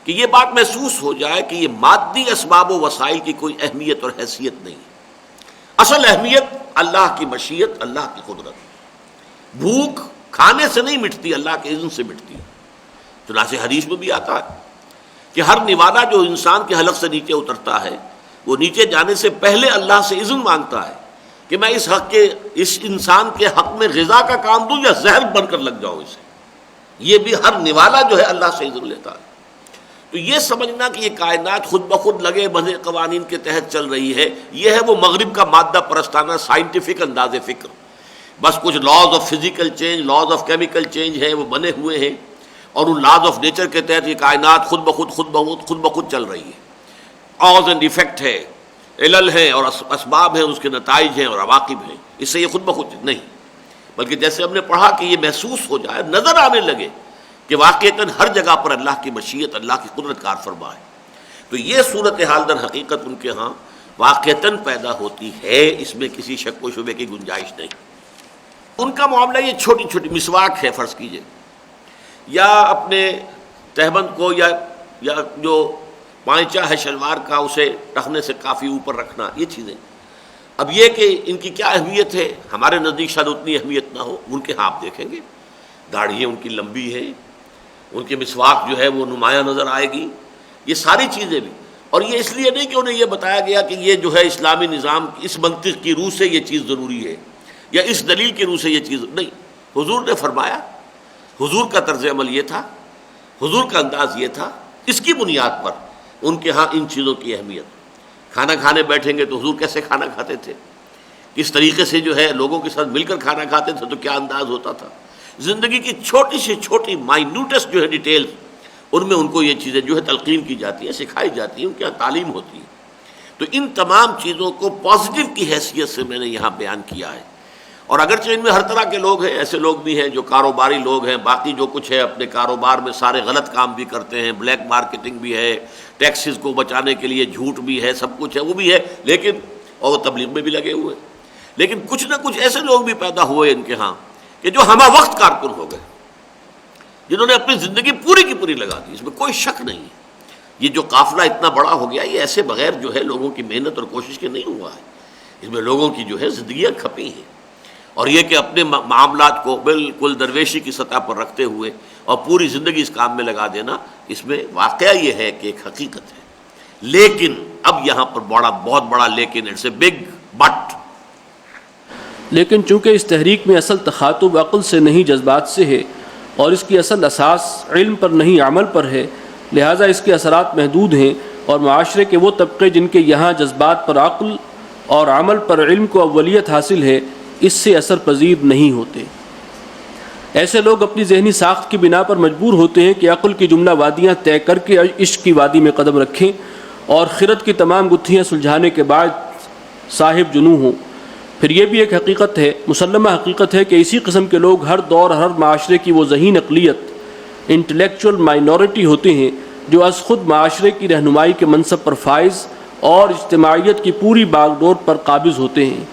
کہ یہ بات محسوس ہو جائے کہ یہ مادی اسباب و وسائل کی کوئی اہمیت اور حیثیت نہیں ہے، اصل اہمیت اللہ کی مشیت، اللہ کی قدرت۔ بھوک کھانے سے نہیں مٹتی، اللہ کے اذن سے مٹتی ہے، چنانچہ حدیث میں بھی آتا ہے کہ ہر نوالہ جو انسان کے حلق سے نیچے اترتا ہے وہ نیچے جانے سے پہلے اللہ سے اذن مانگتا ہے کہ میں اس انسان کے حق میں غذا کا کام دوں یا زہر بن کر لگ جاؤں اسے، یہ بھی ہر نوالہ جو ہے اللہ سے اذن لیتا ہے۔ تو یہ سمجھنا کہ یہ کائنات خود بخود لگے بندھے قوانین کے تحت چل رہی ہے، یہ ہے وہ مغرب کا مادہ پرستانہ سائنٹیفک انداز فکر، بس کچھ laws of physical change, laws of chemical change ہیں وہ بنے ہوئے ہیں، اور ان لاز آف نیچر کے تحت یہ کائنات خود بخود چل رہی ہے، کاز اینڈ ایفیکٹ ہے، علل ہیں اور اسباب ہیں، اس کے نتائج ہیں اور عواقب ہیں، اس سے یہ خود بخود نہیں، بلکہ جیسے ہم نے پڑھا کہ یہ محسوس ہو جائے، نظر آنے لگے کہ واقعتاً ہر جگہ پر اللہ کی مشیت، اللہ کی قدرت کار فرما ہے۔ تو یہ صورتحال در حقیقت ان کے ہاں واقعتاً پیدا ہوتی ہے، اس میں کسی شک و شبے کی گنجائش نہیں۔ ان کا معاملہ یہ چھوٹی چھوٹی مسواک ہے فرض کیجئے، یا اپنے تہبند کو یا جو پائنچہ ہے شلوار کا اسے ٹخنے سے کافی اوپر رکھنا، یہ چیزیں۔ اب یہ کہ ان کی کیا اہمیت ہے، ہمارے نزدیک شاید اتنی اہمیت نہ ہو، ان کے ہاں آپ دیکھیں گے داڑھیاں ان کی لمبی ہے، ان کی مسواک جو ہے وہ نمایاں نظر آئے گی، یہ ساری چیزیں بھی، اور یہ اس لیے نہیں کہ انہیں یہ بتایا گیا کہ یہ جو ہے اسلامی نظام اس منطق کی روح سے یہ چیز ضروری ہے یا اس دلیل کی روح سے یہ چیز نہیں، حضور نے فرمایا، حضور کا طرز عمل یہ تھا، حضور کا انداز یہ تھا، اس کی بنیاد پر ان کے ہاں ان چیزوں کی اہمیت۔ کھانا کھانے بیٹھیں گے تو حضور کیسے کھانا کھاتے تھے، کس طریقے سے جو ہے لوگوں کے ساتھ مل کر کھانا کھاتے تھے، تو کیا انداز ہوتا تھا، زندگی کی چھوٹی سے چھوٹی مائنیوٹس جو ہے ڈیٹیلز ان میں ان کو یہ چیزیں جو ہے تلقین کی جاتی ہیں، سکھائی جاتی ہیں، ان کے یہاں تعلیم ہوتی ہے۔ تو ان تمام چیزوں کو پازیٹیو کی حیثیت سے میں نے یہاں بیان کیا ہے۔ اور اگرچہ ان میں ہر طرح کے لوگ ہیں، ایسے لوگ بھی ہیں جو کاروباری لوگ ہیں، باقی جو کچھ ہے اپنے کاروبار میں سارے غلط کام بھی کرتے ہیں، بلیک مارکیٹنگ بھی ہے، ٹیکسز کو بچانے کے لیے جھوٹ بھی ہے، سب کچھ ہے، وہ بھی ہے، لیکن اور وہ تبلیغ میں بھی لگے ہوئے ہیں۔ لیکن کچھ نہ کچھ ایسے لوگ بھی پیدا ہوئے ان کے ہاں کہ جو ہمہ وقت کارکن ہو گئے، جنہوں نے اپنی زندگی پوری کی پوری لگا دی، اس میں کوئی شک نہیں ہے۔ یہ جو قافلہ اتنا بڑا ہو گیا، یہ ایسے بغیر جو ہے لوگوں کی محنت اور کوشش کے نہیں ہوا ہے، اس میں لوگوں کی جو ہے زندگیاں کھپی ہیں۔ اور یہ کہ اپنے معاملات کو بالکل درویشی کی سطح پر رکھتے ہوئے اور پوری زندگی اس کام میں لگا دینا، اس میں واقعہ یہ ہے کہ ایک حقیقت ہے۔ لیکن اب یہاں پر بہت بڑا لیکن، اٹس اے بگ بٹ۔ لیکن چونکہ اس تحریک میں اصل تخاطب عقل سے نہیں جذبات سے ہے، اور اس کی اصل اساس علم پر نہیں عمل پر ہے، لہٰذا اس کے اثرات محدود ہیں، اور معاشرے کے وہ طبقے جن کے یہاں جذبات پر عقل اور عمل پر علم کو اولیت حاصل ہے، اس سے اثر پذیر نہیں ہوتے۔ ایسے لوگ اپنی ذہنی ساخت کی بنا پر مجبور ہوتے ہیں کہ عقل کی جملہ وادیاں طے کر کے عشق کی وادی میں قدم رکھیں، اور خرد کی تمام گتھیاں سلجھانے کے بعد صاحب جنوں ہوں۔ پھر یہ بھی ایک حقیقت ہے، مسلمہ حقیقت ہے، کہ اسی قسم کے لوگ ہر دور ہر معاشرے کی وہ ذہین اقلیت انٹلیکچول مائنورٹی ہوتے ہیں جو از خود معاشرے کی رہنمائی کے منصب پر فائز اور اجتماعیت کی پوری باغ ڈور پر قابض ہوتے ہیں۔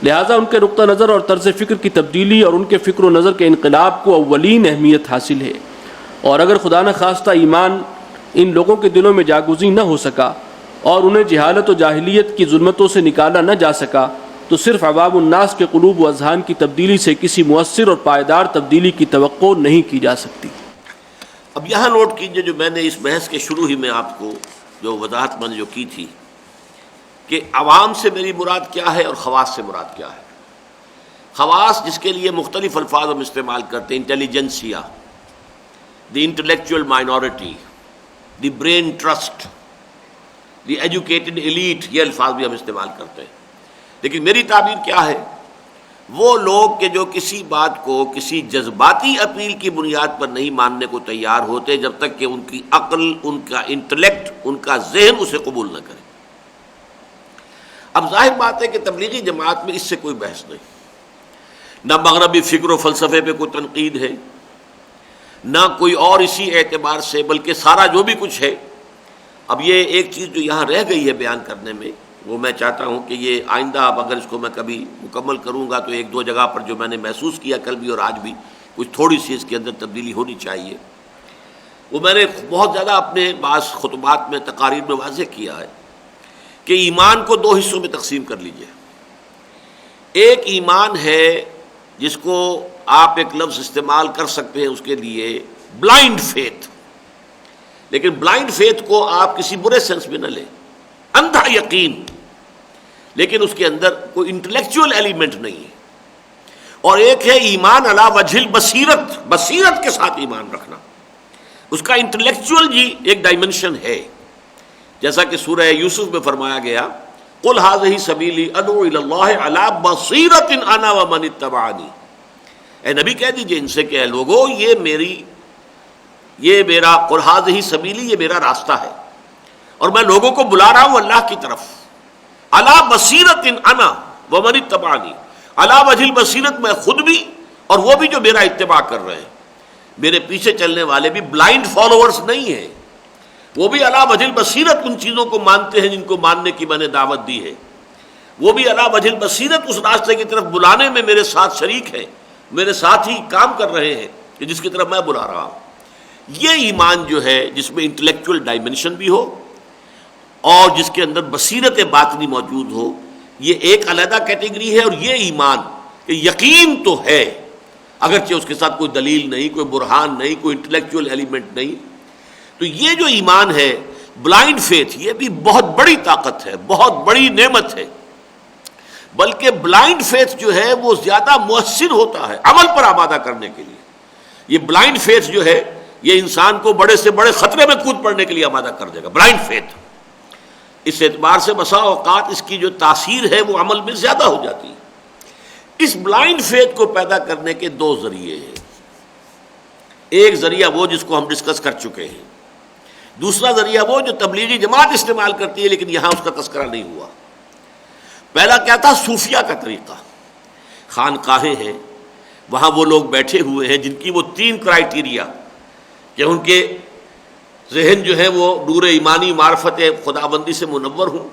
لہٰذا ان کے نقطہ نظر اور طرز فکر کی تبدیلی اور ان کے فکر و نظر کے انقلاب کو اولین اہمیت حاصل ہے، اور اگر خدا نخواستہ ایمان ان لوگوں کے دلوں میں جاگزین نہ ہو سکا اور انہیں جہالت و جاہلیت کی ظلمتوں سے نکالا نہ جا سکا، تو صرف عوام الناس کے قلوب و اذہان کی تبدیلی سے کسی مؤثر اور پائیدار تبدیلی کی توقع نہیں کی جا سکتی۔ اب یہاں نوٹ کیجئے، جو میں نے اس بحث کے شروع ہی میں آپ کو جو وضاحت میں نے جو کی تھی کہ عوام سے میری مراد کیا ہے اور خواص سے مراد کیا ہے۔ خواص جس کے لیے مختلف الفاظ ہم استعمال کرتے ہیں، intelligentsia, the intellectual minority, the brain trust, the educated elite, یہ الفاظ بھی ہم استعمال کرتے ہیں۔ لیکن میری تعبیر کیا ہے؟ وہ لوگ کہ جو کسی بات کو کسی جذباتی اپیل کی بنیاد پر نہیں ماننے کو تیار ہوتے جب تک کہ ان کی عقل، ان کا انٹلیکٹ، ان کا ذہن اسے قبول نہ کرے۔ اب ظاہر بات ہے کہ تبلیغی جماعت میں اس سے کوئی بحث نہیں، نہ مغربی فکر و فلسفے پہ کوئی تنقید ہے، نہ کوئی اور اسی اعتبار سے، بلکہ سارا جو بھی کچھ ہے۔ اب یہ ایک چیز جو یہاں رہ گئی ہے بیان کرنے میں، وہ میں چاہتا ہوں کہ یہ آئندہ اب اگر اس کو میں کبھی مکمل کروں گا تو ایک دو جگہ پر جو میں نے محسوس کیا کل بھی اور آج بھی، کچھ تھوڑی سی اس کے اندر تبدیلی ہونی چاہیے۔ وہ میں نے بہت زیادہ اپنے بعض خطبات میں، تقاریر میں واضح کیا ہے کہ ایمان کو دو حصوں میں تقسیم کر لیجئے۔ ایک ایمان ہے جس کو آپ ایک لفظ استعمال کر سکتے ہیں اس کے لیے، بلائنڈ فیتھ، لیکن بلائنڈ فیتھ کو آپ کسی برے سینس میں نہ لیں، اندھا یقین، لیکن اس کے اندر کوئی انٹلیکچوئل ایلیمنٹ نہیں ہے۔ اور ایک ہے ایمان علی وجہ البصیرت، بصیرت کے ساتھ ایمان رکھنا، اس کا انٹلیکچوئل جی ایک ڈائمنشن ہے، جیسا کہ سورہ یوسف میں فرمایا گیا، قل ھذہ سبیلی ادعو الی اللہ علی بصیرۃ انا ومن اتبعنی۔ اے نبی کہہ دیجئے ان سے کہ اے لوگو، یہ میرا قل ھذہ سبیلی، یہ میرا راستہ ہے، اور میں لوگوں کو بلا رہا ہوں اللہ کی طرف، علی بصیرۃ انا ومن اتبعنی، علی وجہ البصیرت، میں خود بھی اور وہ بھی جو میرا اتباع کر رہے ہیں۔ میرے پیچھے چلنے والے بھی بلائنڈ فالوورز نہیں ہیں، وہ بھی علی وجہ البصیرت ان چیزوں کو مانتے ہیں جن کو ماننے کی میں نے دعوت دی ہے، وہ بھی علی وجہ البصیرت اس راستے کی طرف بلانے میں میرے ساتھ شریک ہیں، میرے ساتھ ہی کام کر رہے ہیں کہ جس کی طرف میں بلا رہا ہوں۔ یہ ایمان جو ہے جس میں انٹلیکچوئل ڈائمنشن بھی ہو اور جس کے اندر بصیرت باطنی موجود ہو، یہ ایک علیحدہ کیٹیگری ہے۔ اور یہ ایمان کہ یقین تو ہے اگرچہ اس کے ساتھ کوئی دلیل نہیں، کوئی برہان نہیں، کوئی انٹلیکچوئل ایلیمنٹ نہیں، تو یہ جو ایمان ہے بلائنڈ فیتھ، یہ بھی بہت بڑی طاقت ہے، بہت بڑی نعمت ہے۔ بلکہ بلائنڈ فیتھ جو ہے وہ زیادہ مؤثر ہوتا ہے عمل پر آمادہ کرنے کے لیے۔ یہ بلائنڈ فیتھ جو ہے یہ انسان کو بڑے سے بڑے خطرے میں کود پڑنے کے لیے آمادہ کر دے گا، بلائنڈ فیتھ۔ اس اعتبار سے بسا اوقات اس کی جو تاثیر ہے وہ عمل میں زیادہ ہو جاتی ہے۔ اس بلائنڈ فیتھ کو پیدا کرنے کے دو ذریعے ہیں۔ ایک ذریعہ وہ جس کو ہم ڈسکس کر چکے ہیں، دوسرا ذریعہ وہ جو تبلیغی جماعت استعمال کرتی ہے لیکن یہاں اس کا تذکرہ نہیں ہوا۔ پہلا کیا تھا؟ صوفیہ کا طریقہ۔ خانقاہیں ہیں، وہاں وہ لوگ بیٹھے ہوئے ہیں جن کی وہ 3 کرائیٹیریا کہ ان کے ذہن جو ہے وہ نور ایمانی معرفت خداوندی سے منور ہوں،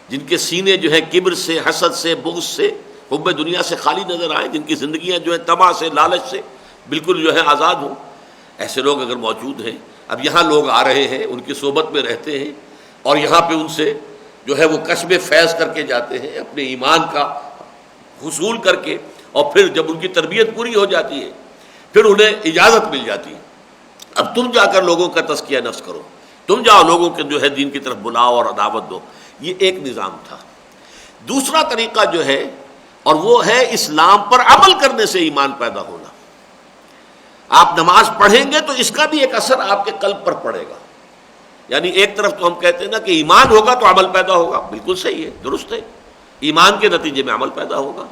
جن کے سینے جو ہے کبر سے، حسد سے، بغض سے، حب دنیا سے خالی نظر آئیں، جن کی زندگیاں جو ہے طمع سے، لالچ سے بالکل جو ہے آزاد ہوں۔ ایسے لوگ اگر موجود ہیں، اب یہاں لوگ آ رہے ہیں، ان کی صحبت میں رہتے ہیں اور یہاں پہ ان سے جو ہے وہ کشف فیض کر کے جاتے ہیں، اپنے ایمان کا حصول کر کے، اور پھر جب ان کی تربیت پوری ہو جاتی ہے پھر انہیں اجازت مل جاتی ہے، اب تم جا کر لوگوں کا تزکیہ نفس کرو، تم جاؤ لوگوں کے جو ہے دین کی طرف بلاؤ اور دعوت دو۔ یہ ایک نظام تھا۔ دوسرا طریقہ جو ہے، اور وہ ہے اسلام پر عمل کرنے سے ایمان پیدا ہونا۔ آپ نماز پڑھیں گے تو اس کا بھی ایک اثر آپ کے قلب پر پڑے گا۔ یعنی ایک طرف تو ہم کہتے ہیں نا کہ ایمان ہوگا تو عمل پیدا ہوگا، بالکل صحیح ہے، درست ہے، ایمان کے نتیجے میں عمل پیدا ہوگا،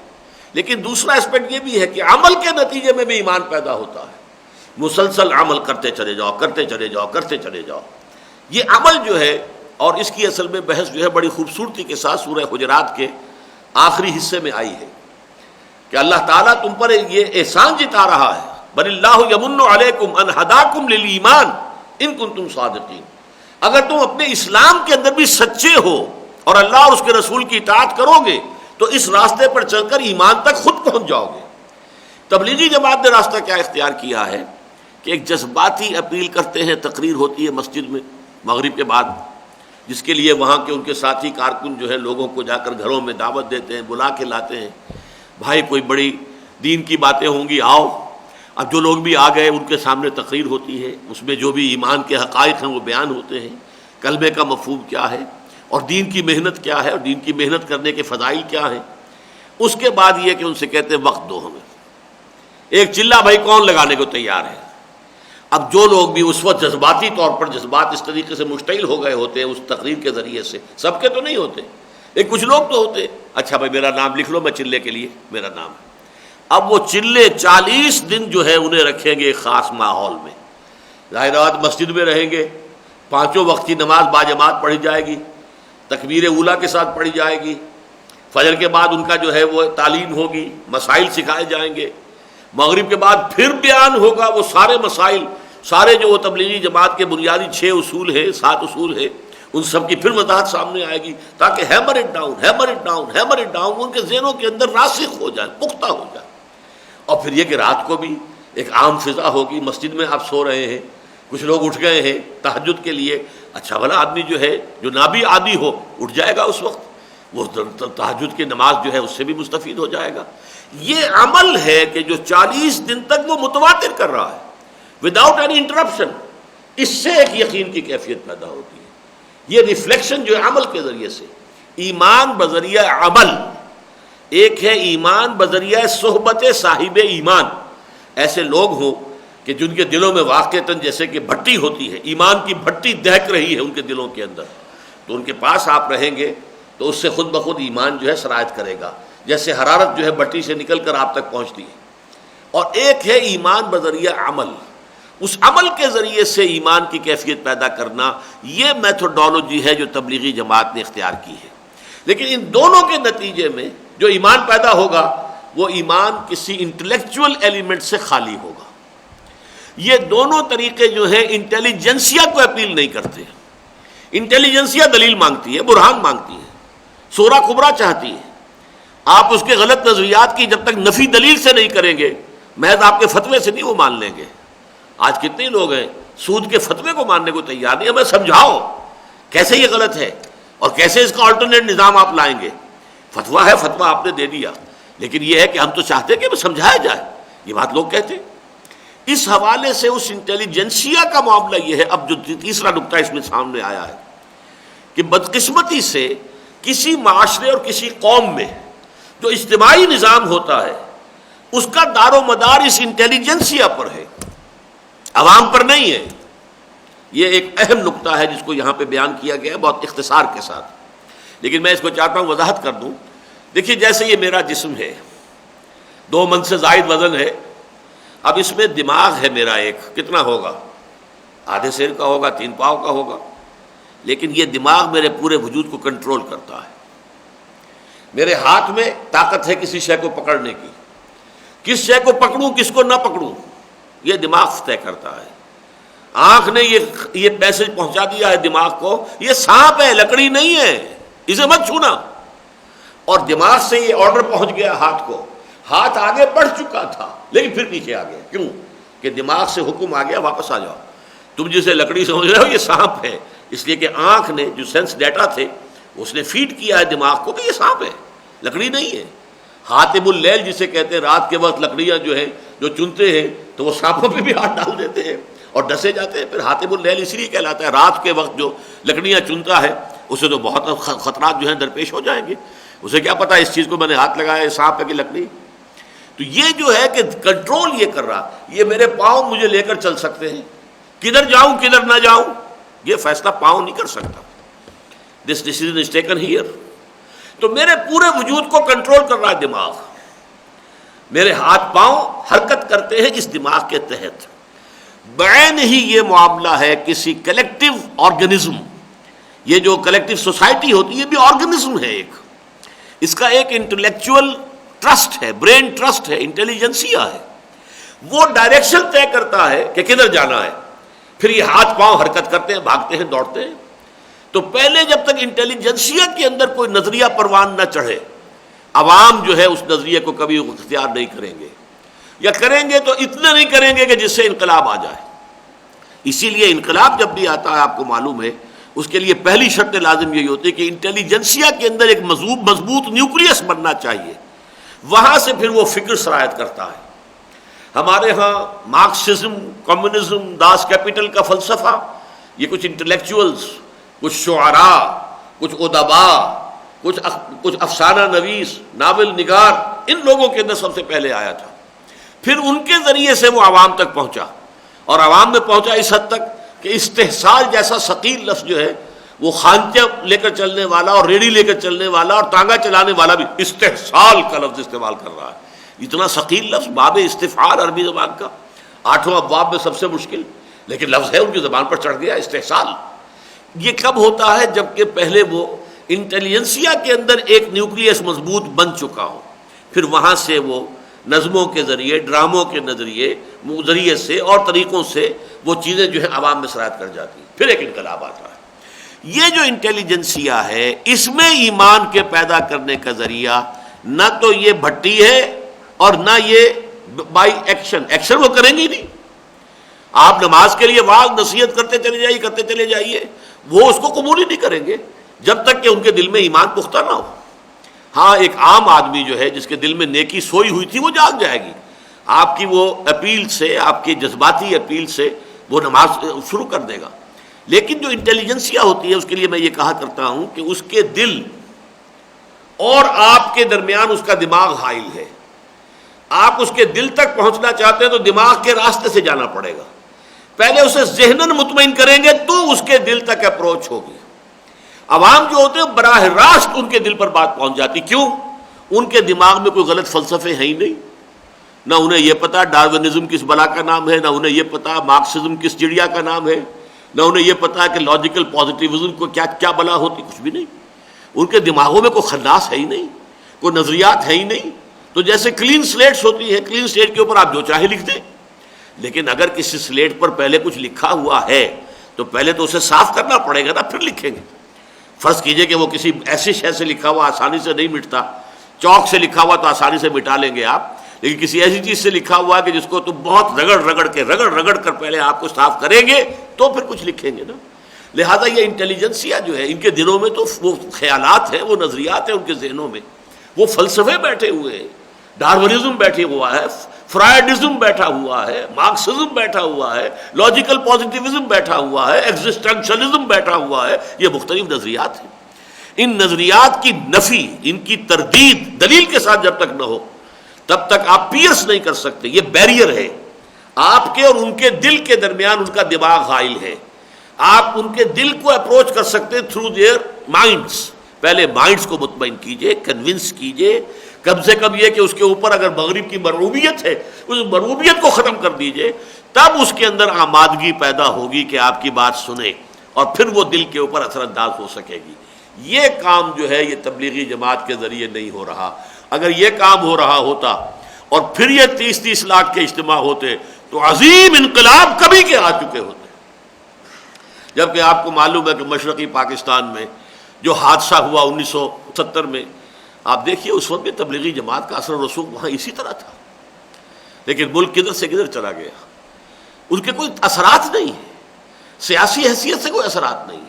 لیکن دوسرا اسپیکٹ یہ بھی ہے کہ عمل کے نتیجے میں بھی ایمان پیدا ہوتا ہے۔ مسلسل عمل کرتے چلے جاؤ، کرتے چلے جاؤ، کرتے چلے جاؤ۔ یہ عمل جو ہے، اور اس کی اصل میں بحث جو ہے بڑی خوبصورتی کے ساتھ سورہ حجرات کے آخری حصے میں آئی ہے کہ اللہ تعالیٰ تم پر یہ احسان جتا رہا ہے، بل اللہ یمن علیکم ان ہداکم للایمان ان کنتم صادقین۔ اگر تم اپنے اسلام کے اندر بھی سچے ہو اور اللہ اور اس کے رسول کی اطاعت کرو گے تو اس راستے پر چل کر ایمان تک خود پہنچ جاؤ گے۔ تبلیغی جماعت نے راستہ کیا اختیار کیا ہے کہ ایک جذباتی اپیل کرتے ہیں، تقریر ہوتی ہے مسجد میں مغرب کے بعد، جس کے لیے وہاں کے ان کے ساتھی کارکن جو ہے لوگوں کو جا کر گھروں میں دعوت دیتے ہیں، بلا کے لاتے ہیں، بھائی کوئی بڑی دین کی باتیں ہوں گی، آؤ۔ اب جو لوگ بھی آ گئے ان کے سامنے تقریر ہوتی ہے، اس میں جو بھی ایمان کے حقائق ہیں وہ بیان ہوتے ہیں، کلمے کا مفہوم کیا ہے اور دین کی محنت کیا ہے اور دین کی محنت کرنے کے فضائل کیا ہیں۔ اس کے بعد یہ کہ ان سے کہتے ہیں وقت دو ہمیں، ایک چلہ بھائی کون لگانے کو تیار ہے۔ اب جو لوگ بھی اس وقت جذباتی طور پر جذبات اس طریقے سے مشتعل ہو گئے ہوتے ہیں اس تقریر کے ذریعے سے، سب کے تو نہیں ہوتے، ایک کچھ لوگ تو ہوتے، اچھا بھائی میرا نام لکھ لو، میں چلے کے لیے میرا نام ہے۔ اب وہ چلے 40 دن جو ہے انہیں رکھیں گے ایک خاص ماحول میں، ظاہر بات مسجد میں رہیں گے، 5 وقت کی نماز باجماعت پڑھی جائے گی، تکبیر اولیٰ کے ساتھ پڑھی جائے گی، فجر کے بعد ان کا جو ہے وہ تعلیم ہوگی، مسائل سکھائے جائیں گے، مغرب کے بعد پھر بیان ہوگا وہ سارے مسائل، سارے جو وہ تبلیغی جماعت کے بنیادی 6 اصول ہیں، 7 اصول ہیں، ان سب کی پھر وضاحت سامنے آئے گی تاکہ hammer it down, hammer it down, hammer it down ان کے ذہنوں کے اندر راسخ ہو جائے، پختہ ہو جائے۔ اور پھر یہ کہ رات کو بھی ایک عام فضا ہوگی، مسجد میں آپ سو رہے ہیں، کچھ لوگ اٹھ گئے ہیں تہجد کے لیے، اچھا بھلا آدمی جو ہے جو نہ بھی عادی ہو اٹھ جائے گا اس وقت، وہ تہجد کی نماز جو ہے اس سے بھی مستفید ہو جائے گا۔ یہ عمل ہے کہ جو 40 دن تک وہ متواتر کر رہا ہے وداؤٹ اینی انٹرپشن، اس سے ایک یقین کی کیفیت پیدا ہوتی ہے۔ یہ ریفلیکشن جو ہے عمل کے ذریعے سے، ایمان بذریعہ عمل، ایک ہے ایمان بذریعہ صحبت صاحب ایمان، ایسے لوگ ہوں کہ جن کے دلوں میں واقعتاً جیسے کہ بھٹی ہوتی ہے، ایمان کی بھٹی دہک رہی ہے ان کے دلوں کے اندر، تو ان کے پاس آپ رہیں گے تو اس سے خود بخود ایمان جو ہے سرایت کرے گا، جیسے حرارت جو ہے بھٹی سے نکل کر آپ تک پہنچتی ہے۔ اور ایک ہے ایمان بذریعہ عمل، اس عمل کے ذریعے سے ایمان کی کیفیت پیدا کرنا، یہ میتھڈالوجی ہے جو تبلیغی جماعت نے اختیار کی ہے۔ لیکن ان دونوں کے نتیجے میں جو ایمان پیدا ہوگا وہ ایمان کسی انٹلیکچول ایلیمنٹ سے خالی ہوگا۔ یہ دونوں طریقے جو ہیں انٹیلیجنسیا کو اپیل نہیں کرتے۔ انٹیلیجنسیا دلیل مانگتی ہے، برہان مانگتی ہے، سورہ کبریٰ چاہتی ہے۔ آپ اس کے غلط نظریات کی جب تک نفی دلیل سے نہیں کریں گے، محض آپ کے فتوے سے نہیں وہ مان لیں گے۔ آج کتنے لوگ ہیں سود کے فتوے کو ماننے کو تیار نہیں، ہمیں سمجھاؤ کیسے یہ غلط ہے اور کیسے اس کا آلٹرنیٹ نظام آپ لائیں گے۔ فتویٰ ہے، فتویٰ آپ نے دے دیا، لیکن یہ ہے کہ ہم تو چاہتے کہ سمجھایا جائے، یہ بات لوگ کہتے ہیں۔ اس حوالے سے اس انٹیلیجنسیا کا معاملہ یہ ہے، اب جو تیسرا نقطہ اس میں سامنے آیا ہے کہ بدقسمتی سے کسی معاشرے اور کسی قوم میں جو اجتماعی نظام ہوتا ہے اس کا دار و مدار اس انٹیلیجنسیا پر ہے، عوام پر نہیں ہے۔ یہ ایک اہم نقطہ ہے جس کو یہاں پہ بیان کیا گیا ہے بہت اختصار کے ساتھ، لیکن میں اس کو چاہتا ہوں وضاحت کر دوں۔ دیکھیے جیسے یہ میرا جسم ہے، 2 من سے زائد وزن ہے، اب اس میں دماغ ہے میرا ایک، کتنا ہوگا؟ آدھے سیر کا ہوگا، 3 پاؤ کا ہوگا، لیکن یہ دماغ میرے پورے وجود کو کنٹرول کرتا ہے۔ میرے ہاتھ میں طاقت ہے کسی شے کو پکڑنے کی، کس شے کو پکڑوں کس کو نہ پکڑوں یہ دماغ طے کرتا ہے۔ آنکھ نے یہ میسج پہنچا دیا ہے دماغ کو، یہ سانپ ہے، لکڑی نہیں ہے، اسے مت چھونا، اور دماغ سے یہ آرڈر پہنچ گیا ہاتھ کو۔ ہاتھ آگے بڑھ چکا تھا لیکن پھر پیچھے آ گیا، کیوں کہ دماغ سے حکم آ گیا واپس آ جاؤ، تم جسے لکڑی سمجھ رہے ہو یہ سانپ ہے، اس لیے کہ آنکھ نے جو سینس ڈیٹا تھے اس نے فیڈ کیا ہے دماغ کو کہ یہ سانپ ہے، لکڑی نہیں ہے۔ حاتم اللیل جسے کہتے ہیں، رات کے وقت لکڑیاں جو ہیں جو چنتے ہیں تو وہ سانپوں پہ بھی ہاتھ ڈال دیتے ہیں اور ڈسے جاتے ہیں۔ پھر حاتم اللیل اس لیے کہلاتا ہے، رات کے وقت جو لکڑیاں چنتا ہے اسے تو بہت خطرات جو ہیں درپیش ہو جائیں گے، اسے کیا پتا اس چیز کو میں نے ہاتھ لگایا ہے سانپ ہے کہ لکڑی۔ تو یہ جو ہے کہ کنٹرول یہ کر رہا، یہ میرے پاؤں مجھے لے کر چل سکتے ہیں، کدھر جاؤں کدھر نہ جاؤں یہ فیصلہ پاؤں نہیں کر سکتا۔ دس ڈیسیژن از ٹیکن ہیئر۔ تو میرے پورے وجود کو کنٹرول کر رہا ہے دماغ، میرے ہاتھ پاؤں حرکت کرتے ہیں اس دماغ کے تحت۔ بعین ہی یہ معاملہ ہے کسی کلیکٹیو آرگنزم، یہ جو کلیکٹیو سوسائٹی ہوتی ہے یہ بھی آرگنزم ہے ایک، اس کا ایک انٹلیکچوئل ٹرسٹ ہے، برین ٹرسٹ ہے، انٹیلیجنسیا ہے، وہ ڈائریکشن طے کرتا ہے کہ کدھر جانا ہے، پھر یہ ہاتھ پاؤں حرکت کرتے ہیں، بھاگتے ہیں، دوڑتے ہیں۔ تو پہلے جب تک انٹیلیجنسیا کے اندر کوئی نظریہ پروان نہ چڑھے، عوام جو ہے اس نظریے کو کبھی اختیار نہیں کریں گے، یا کریں گے تو اتنا نہیں کریں گے کہ جس سے انقلاب آ جائے۔ اسی لیے انقلاب جب بھی آتا ہے آپ کو معلوم ہے اس کے لیے پہلی شرط لازم یہی ہوتی ہے کہ انٹیلیجنسیا کے اندر ایک مضبوط نیوکلیس بننا چاہیے، وہاں سے پھر وہ فکر سرایت کرتا ہے۔ ہمارے ہاں مارکسزم، کمیونزم، داس کیپٹل کا فلسفہ، یہ کچھ انٹلیکچوئلز، کچھ شعراء، کچھ ادباء، کچھ افسانہ نویس، ناول نگار، ان لوگوں کے اندر سب سے پہلے آیا تھا، پھر ان کے ذریعے سے وہ عوام تک پہنچا، اور عوام میں پہنچا اس حد تک کہ استحصال جیسا ثقیل لفظ جو ہے، وہ خانچہ لے کر چلنے والا اور ریڑھی لے کر چلنے والا اور ٹانگا چلانے والا بھی استحصال کا لفظ استعمال کر رہا ہے۔ اتنا ثقیل لفظ، باب استفعال عربی زبان کا 8 ابواب میں سب سے مشکل، لیکن لفظ ہے ان کی زبان پر چڑھ گیا، استحصال۔ یہ کب ہوتا ہے؟ جبکہ پہلے وہ انٹیلیجنسیا کے اندر ایک نیوکلیس مضبوط بن چکا ہو، پھر وہاں سے وہ نظموں کے ذریعے، ڈراموں کے ذریعے سے اور طریقوں سے وہ چیزیں جو ہے عوام میں سرایت کر جاتی ہیں، پھر ایک انقلاب آتا ہے۔ یہ جو انٹیلیجنسیا ہے اس میں ایمان کے پیدا کرنے کا ذریعہ نہ تو یہ بھٹی ہے اور نہ یہ بائی ایکشن وہ کریں گے نہیں۔ آپ نماز کے لیے واعظ نصیحت کرتے چلے جائیے، وہ اس کو قبول ہی نہیں کریں گے جب تک کہ ان کے دل میں ایمان پختہ نہ ہو۔ ہاں ایک عام آدمی جو ہے جس کے دل میں نیکی سوئی ہوئی تھی وہ جاگ جائے گی، آپ کی وہ اپیل سے، آپ کی جذباتی اپیل سے وہ نماز شروع کر دے گا۔ لیکن جو انٹیلیجنسیا ہوتی ہے اس کے لیے میں یہ کہا کرتا ہوں کہ اس کے دل اور آپ کے درمیان اس کا دماغ حائل ہے۔ آپ اس کے دل تک پہنچنا چاہتے ہیں تو دماغ کے راستے سے جانا پڑے گا، پہلے اسے ذہناً مطمئن کریں گے تو اس کے دل تک اپروچ ہوگی۔ عوام جو ہوتے ہیں براہ راست ان کے دل پر بات پہنچ جاتی، کیوں؟ ان کے دماغ میں کوئی غلط فلسفے ہیں ہی نہیں، نہ انہیں یہ پتا ڈارونزم کس بلا کا نام ہے، نہ انہیں یہ پتا مارکسزم کس چڑیا کا نام ہے، نہ انہیں یہ پتا کہ لاجیکل پازیٹیوزم کو کیا بلا ہوتی، کچھ بھی نہیں۔ ان کے دماغوں میں کوئی خناس ہے ہی نہیں، کوئی نظریات ہے ہی نہیں۔ تو جیسے کلین سلیٹس ہوتی ہیں، کلین سلیٹ کے اوپر آپ جو چاہے لکھ دیں، لیکن اگر کسی سلیٹ پر پہلے کچھ لکھا ہوا ہے تو پہلے تو اسے صاف کرنا پڑے گا نا، پھر لکھیں گے۔ فرض کیجئے کہ وہ کسی ایسی شے سے لکھا ہوا آسانی سے نہیں مٹتا، چاک سے لکھا ہوا تو آسانی سے مٹا لیں گے آپ، لیکن کسی ایسی چیز سے لکھا ہوا ہے کہ جس کو تو بہت رگڑ کر پہلے آپ کو صاف کریں گے تو پھر کچھ لکھیں گے نا۔ لہذا یہ انٹیلیجنسیا جو ہے ان کے دلوں میں تو وہ خیالات ہیں، وہ نظریات ہیں، ان کے ذہنوں میں وہ فلسفے بیٹھے ہوئے ہیں، ڈارونزم بیٹھے ہوا ہے، فرائڈزم بیٹھا ہوا ہے، مارکسزم بیٹھا ہوا ہے، لاجیکل پازیٹیوزم بیٹھا ہوا ہے، ایگزسٹنشلزم بیٹھا ہوا ہے، یہ مختلف نظریات ہیں۔ ان نظریات کی نفی، ان کی تردید دلیل کے ساتھ جب تک نہ ہو تب تک آپ پیئرس نہیں کر سکتے۔ یہ بیریئر ہے آپ کے اور ان کے دل کے درمیان، ان کا دماغ حائل ہے۔ آپ ان کے دل کو اپروچ کر سکتے تھرو دیئر مائنڈس۔ پہلے مائنڈس کو مطمئن کیجئے، کنونس کیجئے، کم سے کم یہ کہ اس کے اوپر اگر مغرب کی مرغوبیت ہے اس مرغوبیت کو ختم کر دیجئے، تب اس کے اندر آمادگی پیدا ہوگی کہ آپ کی بات سنے اور پھر وہ دل کے اوپر اثر انداز ہو سکے گی۔ یہ کام جو ہے یہ تبلیغی جماعت کے ذریعے نہیں ہو رہا۔ اگر یہ کام ہو رہا ہوتا اور پھر یہ 30-30 لاکھ کے اجتماع ہوتے تو عظیم انقلاب کبھی کے آ چکے ہوتے۔ جبکہ آپ کو معلوم ہے کہ مشرقی پاکستان میں جو حادثہ ہوا 1970 میں، آپ دیکھیے اس وقت بھی تبلیغی جماعت کا اثر و رسوخ وہاں اسی طرح تھا، لیکن ملک کدھر سے کدھر چلا گیا، اس کے کوئی اثرات نہیں ہیں، سیاسی حیثیت سے کوئی اثرات نہیں،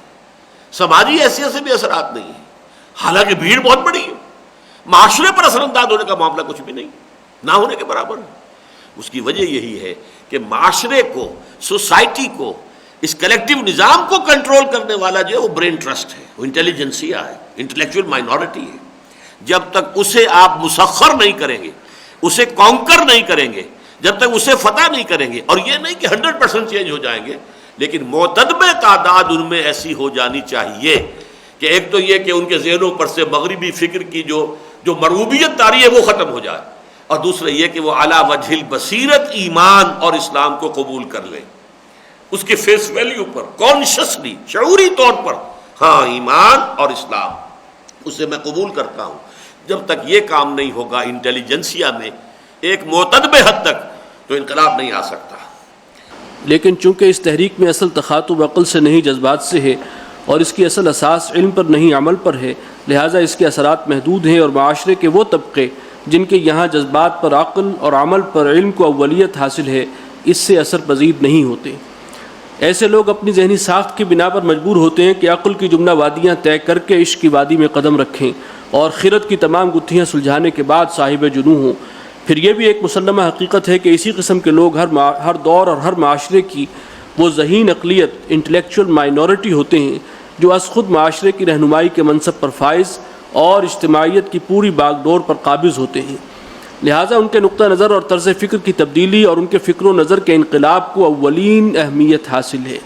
سماجی حیثیت سے بھی اثرات نہیں ہے، حالانکہ بھیڑ بہت بڑی ہے، معاشرے پر اثر انداز ہونے کا معاملہ کچھ بھی نہیں، نہ ہونے کے برابر ہے۔ اس کی وجہ یہی ہے کہ معاشرے کو، سوسائٹی کو، اس کلیکٹیو نظام کو کنٹرول کرنے والا جو ہے وہ برین ٹرسٹ ہے، وہ انٹیلیجنسیا ہے، انٹلیکچوئل مائنورٹی ہے۔ جب تک اسے آپ مسخر نہیں کریں گے، اسے کانکر نہیں کریں گے، جب تک اسے فتح نہیں کریں گے، اور یہ نہیں کہ 100% چینج ہو جائیں گے، لیکن معتدب تعداد ان میں ایسی ہو جانی چاہیے کہ ایک تو یہ کہ ان کے ذہنوں پر سے مغربی فکر کی جو مرغوبیت طاری ہے وہ ختم ہو جائے، اور دوسرا یہ کہ وہ اعلیٰ وجہ البصیرت ایمان اور اسلام کو قبول کر لیں، اس کے فیس ویلیو پر، کانشسلی، شعوری طور پر، ہاں ایمان اور اسلام اسے میں قبول کرتا ہوں۔ جب تک یہ کام نہیں ہوگا انٹیلیجنسیا میں ایک معتدب حد تک، تو انقلاب نہیں آ سکتا۔ لیکن چونکہ اس تحریک میں اصل تخاطب عقل سے نہیں جذبات سے ہے اور اس کی اصل اساس علم پر نہیں عمل پر ہے، لہٰذا اس کے اثرات محدود ہیں، اور معاشرے کے وہ طبقے جن کے یہاں جذبات پر عقل اور عمل پر علم کو اولیت حاصل ہے اس سے اثر پذیر نہیں ہوتے۔ ایسے لوگ اپنی ذہنی ساخت کی بنا پر مجبور ہوتے ہیں کہ عقل کی جملہ وادیاں طے کر کے عشق کی وادی میں قدم رکھیں اور خرد کی تمام گتھیاں سلجھانے کے بعد صاحب جنوں ہوں۔ پھر یہ بھی ایک مسلمہ حقیقت ہے کہ اسی قسم کے لوگ ہر دور اور ہر معاشرے کی وہ ذہین اقلیت، انٹلیکچوئل مائنورٹی ہوتے ہیں جو از خود معاشرے کی رہنمائی کے منصب پر فائز اور اجتماعیت کی پوری باغ ڈور پر قابض ہوتے ہیں۔ لہٰذا ان کے نقطہ نظر اور طرز فکر کی تبدیلی اور ان کے فکر و نظر کے انقلاب کو اولین اہمیت حاصل ہے،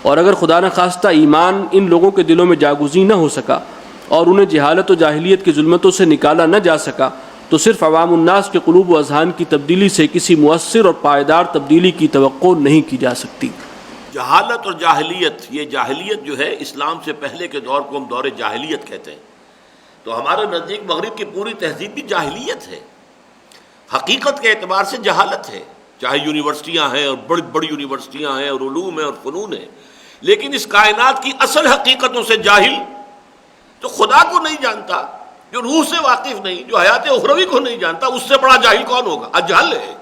اور اگر خدا نخواستہ ایمان ان لوگوں کے دلوں میں جاگزین نہ ہو سکا اور انہیں جہالت و جاہلیت کی ظلمتوں سے نکالا نہ جا سکا تو صرف عوام الناس کے قلوب و اذہان کی تبدیلی سے کسی مؤثر اور پائیدار تبدیلی کی توقع نہیں کی جا سکتی۔ جہالت اور جاہلیت، یہ جاہلیت جو ہے اسلام سے پہلے کے دور کو ہم دور جاہلیت کہتے ہیں، تو ہمارے نزدیک مغرب کی پوری تہذیب بھی جاہلیت ہے، حقیقت کے اعتبار سے جہالت ہے، چاہے یونیورسٹیاں ہیں اور بڑی بڑی یونیورسٹیاں ہیں اور علوم ہیں اور فنون ہیں، لیکن اس کائنات کی اصل حقیقتوں سے جاہل، جو خدا کو نہیں جانتا، جو روح سے واقف نہیں، جو حیات اخروی کو نہیں جانتا، اس سے بڑا جاہل کون ہوگا؟ اجہل ہے۔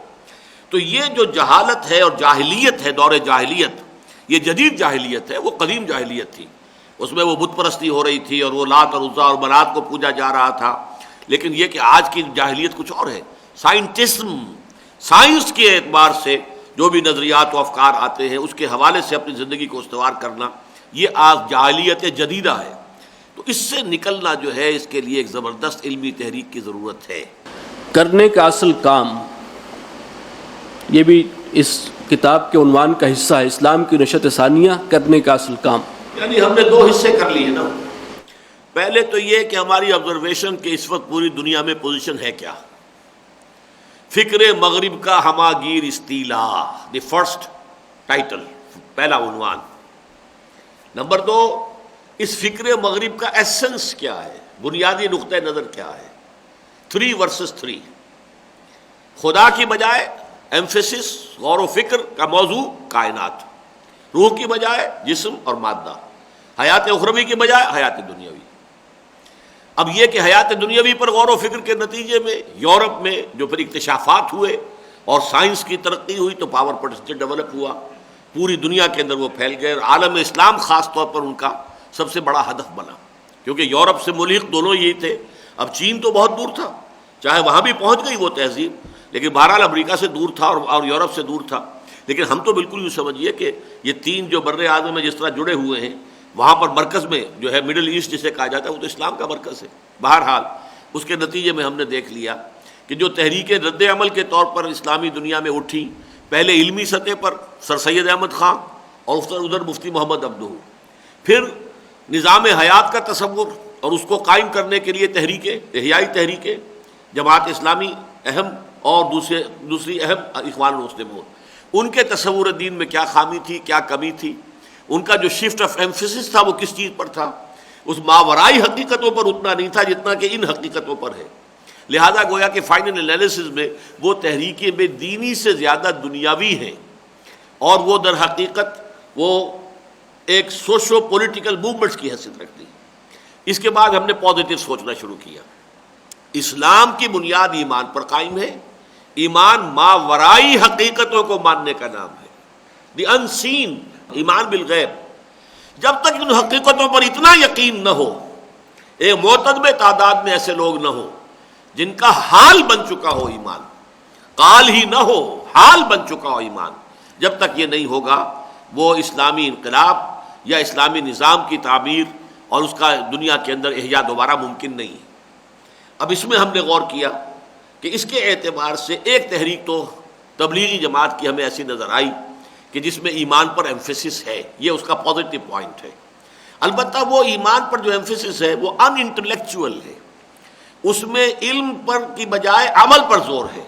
تو یہ جو جہالت ہے اور جاہلیت ہے، دور جاہلیت، یہ جدید جاہلیت ہے، وہ قدیم جاہلیت تھی، اس میں وہ بت پرستی ہو رہی تھی اور وہ لات اور عزا اور منات کو پوجا جا رہا تھا۔ لیکن یہ کہ آج کی جاہلیت کچھ اور ہے، سائنٹزم، سائنس کے اعتبار سے جو بھی نظریات و افکار آتے ہیں اس کے حوالے سے اپنی زندگی کو استوار کرنا، یہ آج جاہلیت جدیدہ ہے۔ تو اس سے نکلنا جو ہے اس کے لیے ایک زبردست علمی تحریک کی ضرورت ہے۔ کرنے کا اصل کام، یہ بھی اس کتاب کے عنوان کا حصہ ہے، اسلام کی نشأت ثانیہ، کرنے کا اصل کام۔ یعنی ہم نے دو حصے کر لیے نا۔ پہلے تو یہ کہ ہماری آبزرویشن کہ اس وقت پوری دنیا میں پوزیشن ہے کیا، فکر مغرب کا ہماگیر استیلا، دی فرسٹ ٹائٹل، پہلا عنوان۔ نمبر دو، اس فکر مغرب کا ایسنس کیا ہے، بنیادی نقطہ نظر کیا ہے۔ 3 versus 3، خدا کی بجائے ایمفیسس، غور و فکر کا موضوع کائنات، روح کی بجائے جسم اور مادہ، حیات اخروی کی بجائے حیات دنیاوی۔ اب یہ کہ حیات دنیاوی پر غور و فکر کے نتیجے میں یورپ میں جو پھر اکتشافات ہوئے اور سائنس کی ترقی ہوئی تو پاور پروٹیسٹ ڈیولپ ہوا، پوری دنیا کے اندر وہ پھیل گئے، اور عالم اسلام خاص طور پر ان کا سب سے بڑا ہدف بنا، کیونکہ یورپ سے ملحق دونوں یہی تھے۔ اب چین تو بہت دور تھا، چاہے وہاں بھی پہنچ گئی وہ تہذیب، لیکن بہرحال امریکہ سے دور تھا اور یورپ سے دور تھا۔ لیکن ہم تو بالکل یوں سمجھیے کہ یہ 3 جو بر اعظم میں جس طرح جڑے ہوئے ہیں، وہاں پر مرکز میں جو ہے مڈل ایسٹ جسے کہا جاتا ہے وہ تو اسلام کا مرکز ہے۔ بہرحال اس کے نتیجے میں ہم نے دیکھ لیا کہ جو تحریکیں رد عمل کے طور پر اسلامی دنیا میں اٹھی، پہلے علمی سطح پر سر سید احمد خان اور ادھر مفتی محمد عبدہ، پھر نظام حیات کا تصور اور اس کو قائم کرنے کے لیے تحریکیں، احیائی تحریکیں، جماعت اسلامی اہم اور دوسری اہم اخوان المسلمون، ان کے تصور دین میں کیا خامی تھی، کیا کمی تھی، ان کا جو شفٹ آف ایمفیسس تھا وہ کس چیز پر تھا، اس ماورائی حقیقتوں پر اتنا نہیں تھا جتنا کہ ان حقیقتوں پر ہے۔ لہذا گویا کہ فائنل انالیسس میں وہ تحریکیں بے دینی سے زیادہ دنیاوی ہیں، اور وہ در حقیقت وہ ایک سوشو پولیٹیکل موومنٹس کی حیثیت رکھتی ہے۔ اس کے بعد ہم نے پازیٹیو سوچنا شروع کیا۔ اسلام کی بنیاد ایمان پر قائم ہے، ایمان ماورائی حقیقتوں کو ماننے کا نام ہے، دی انسین، ایمان بالغیب۔ جب تک ان حقیقتوں پر اتنا یقین نہ ہو، ایک معتدل تعداد میں ایسے لوگ نہ ہو جن کا حال بن چکا ہو ایمان، قال ہی نہ ہو، حال بن چکا ہو ایمان، جب تک یہ نہیں ہوگا وہ اسلامی انقلاب یا اسلامی نظام کی تعمیر اور اس کا دنیا کے اندر احیاء دوبارہ ممکن نہیں ہے۔ اب اس میں ہم نے غور کیا کہ اس کے اعتبار سے ایک تحریک تو تبلیغی جماعت کی ہمیں ایسی نظر آئی کہ جس میں ایمان پر ایمفیسس ہے، یہ اس کا پازیٹیو پوائنٹ ہے۔ البتہ وہ ایمان پر جو ایمفیسس ہے وہ ان انٹلیکچوئل ہے، اس میں علم پر کی بجائے عمل پر زور ہے،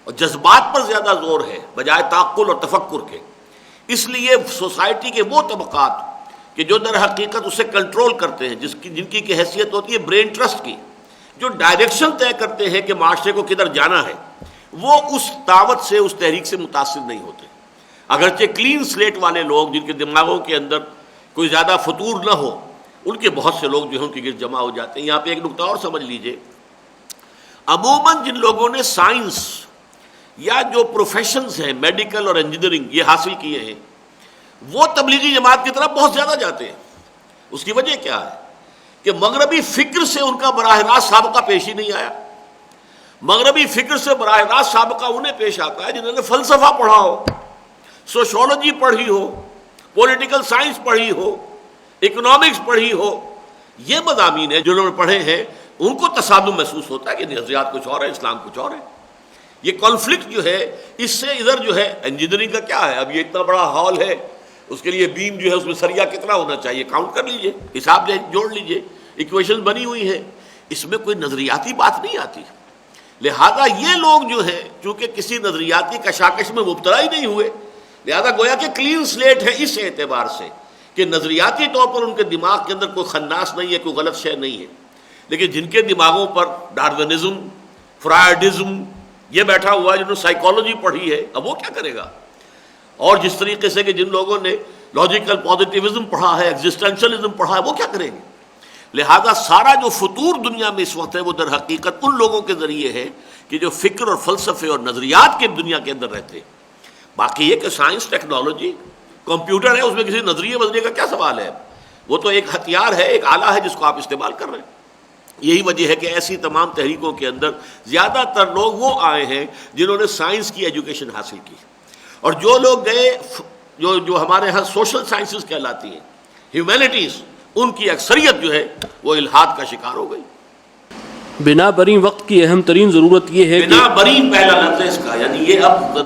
اور جذبات پر زیادہ زور ہے بجائے تعقل اور تفکر کے۔ اس لیے سوسائٹی کے وہ طبقات کہ جو در حقیقت اسے کنٹرول کرتے ہیں، جن کی حیثیت ہوتی ہے برین ٹرسٹ کی، جو ڈائریکشن طے کرتے ہیں کہ معاشرے کو کدھر جانا ہے، وہ اس دعوت سے، اس تحریک سے متاثر نہیں ہوتے۔ اگرچہ کلین سلیٹ والے لوگ جن کے دماغوں کے اندر کوئی زیادہ فطور نہ ہو، ان کے بہت سے لوگ جو ہیں ان کے گرد جمع ہو جاتے ہیں۔ یہاں پہ ایک نکتہ اور سمجھ لیجئے، عموماً جن لوگوں نے سائنس یا جو پروفیشنز ہیں، میڈیکل اور انجینئرنگ، یہ حاصل کیے ہیں، وہ تبلیغی جماعت کی طرف بہت زیادہ جاتے ہیں۔ اس کی وجہ کیا ہے کہ مغربی فکر سے ان کا براہ راست سابقہ پیش ہی نہیں آیا۔ مغربی فکر سے براہ راست سابقہ انہیں پیش آتا ہے جنہوں نے فلسفہ پڑھا ہو، سوشولوجی پڑھی ہو، پولیٹیکل سائنس پڑھی ہو، اکنامکس پڑھی ہو۔ یہ مضامین ہیں جنہوں نے پڑھے ہیں، ان کو تصادم محسوس ہوتا ہے کہ نظریات کچھ اور ہے، اسلام کچھ اور ہے۔ یہ کانفلکٹ جو ہے، اس سے ادھر جو ہے انجینئرنگ کا کیا ہے، اب یہ اتنا بڑا ہال ہے، اس کے لیے بیم جو ہے اس میں سریا کتنا ہونا چاہیے، کاؤنٹ کر لیجئے، حساب جوڑ لیجئے، ایکویشن بنی ہوئی ہے، اس میں کوئی نظریاتی بات نہیں آتی۔ لہذا یہ لوگ جو ہیں چونکہ کسی نظریاتی کشاکش میں مبتلا ہی نہیں ہوئے، لہذا گویا کہ کلین سلیٹ ہے اس اعتبار سے کہ نظریاتی طور پر ان کے دماغ کے اندر کوئی خناس نہیں ہے، کوئی غلط شے نہیں ہے۔ لیکن جن کے دماغوں پر ڈارونزم، فرائیڈزم یہ بیٹھا ہوا ہے، جنہوں نے سائیکالوجی پڑھی ہے، اب وہ کیا کرے گا؟ اور جس طریقے سے کہ جن لوگوں نے لاجیکل پازیٹیوزم پڑھا ہے، ایگزسٹینشلزم پڑھا ہے، وہ کیا کریں گے؟ لہذا سارا جو فطور دنیا میں اس وقت ہے وہ در حقیقت ان لوگوں کے ذریعے ہے کہ جو فکر اور فلسفے اور نظریات کے دنیا کے اندر رہتے ہیں۔ باقی یہ کہ سائنس، ٹیکنالوجی، کمپیوٹر ہے، اس میں کسی نظریے وظریے کا کیا سوال ہے؟ وہ تو ایک ہتھیار ہے، ایک آلہ ہے جس کو آپ استعمال کر رہے ہیں۔ یہی وجہ ہے کہ ایسی تمام تحریکوں کے اندر زیادہ تر لوگ وہ آئے ہیں جنہوں نے سائنس کی ایجوکیشن حاصل کی، اور جو لوگ گئے جو ہمارے ہاں سوشل سائنسز کہلاتی ہیں، ہیومینٹیز، ان کی اکثریت جو ہے وہ الحاد کا شکار ہو گئی۔ بنا بری وقت کی اہم ترین ضرورت یہ ہے کہ بنا بری پہلا لفظ اس کا، یعنی یہ اب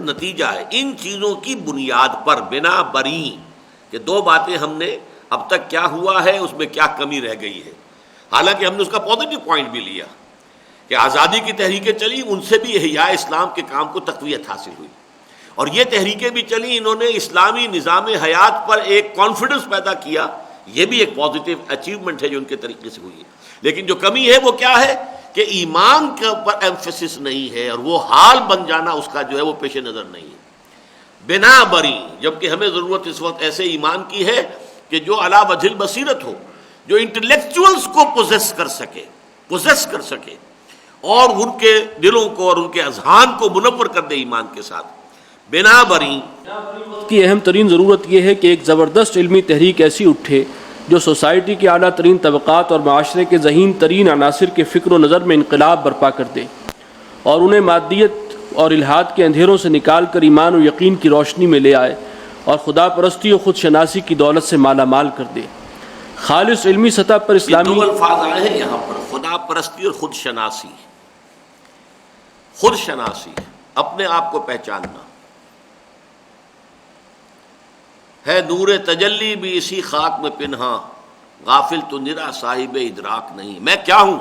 نتیجہ ہے ان چیزوں کی بنیاد پر، بنا بری کہ دو باتیں ہم نے اب تک کیا ہوا ہے، اس میں کیا کمی رہ گئی ہے۔ حالانکہ ہم نے اس کا پازیٹیو پوائنٹ بھی لیا کہ آزادی کی تحریکیں چلی، ان سے بھی احیاء اسلام کے کام کو تقویت حاصل ہوئی، اور یہ تحریکیں بھی چلی، انہوں نے اسلامی نظام حیات پر ایک کانفیڈنس پیدا کیا، یہ بھی ایک پازیٹیو اچیومنٹ ہے جو ان کے طریقے سے ہوئی ہے۔ لیکن جو کمی ہے وہ کیا ہے کہ ایمان کے اوپر ایمفیسس نہیں ہے، اور وہ حال بن جانا اس کا جو ہے وہ پیش نظر نہیں ہے۔ بنا بری، جبکہ ہمیں ضرورت اس وقت ایسے ایمان کی ہے کہ جو علی وجہ البصیرت ہو، جو انٹلیکچوئلز کو پوزیس کر سکے اور ان کے دلوں کو اور ان کے اذہان کو منور کر دے ایمان کے ساتھ۔ بنا بری کی اہم ترین ضرورت یہ ہے کہ ایک زبردست علمی تحریک ایسی اٹھے جو سوسائٹی کے اعلیٰ ترین طبقات اور معاشرے کے ذہین ترین عناصر کے فکر و نظر میں انقلاب برپا کر دے، اور انہیں مادیت اور الحاد کے اندھیروں سے نکال کر ایمان و یقین کی روشنی میں لے آئے، اور خدا پرستی و خود شناسی کی دولت سے مالا مال کر دے۔ خالص علمی سطح پر اسلامی دو الفاظ آئے ہیں یہاں پر، خدا پرستی اور خود شناسی۔ خود شناسی، اپنے آپ کو پہچاننا ہے، نور تجلی بھی اسی خاک میں پنہاں، غافل تو نرا صاحب ادراک نہیں۔ میں کیا ہوں؟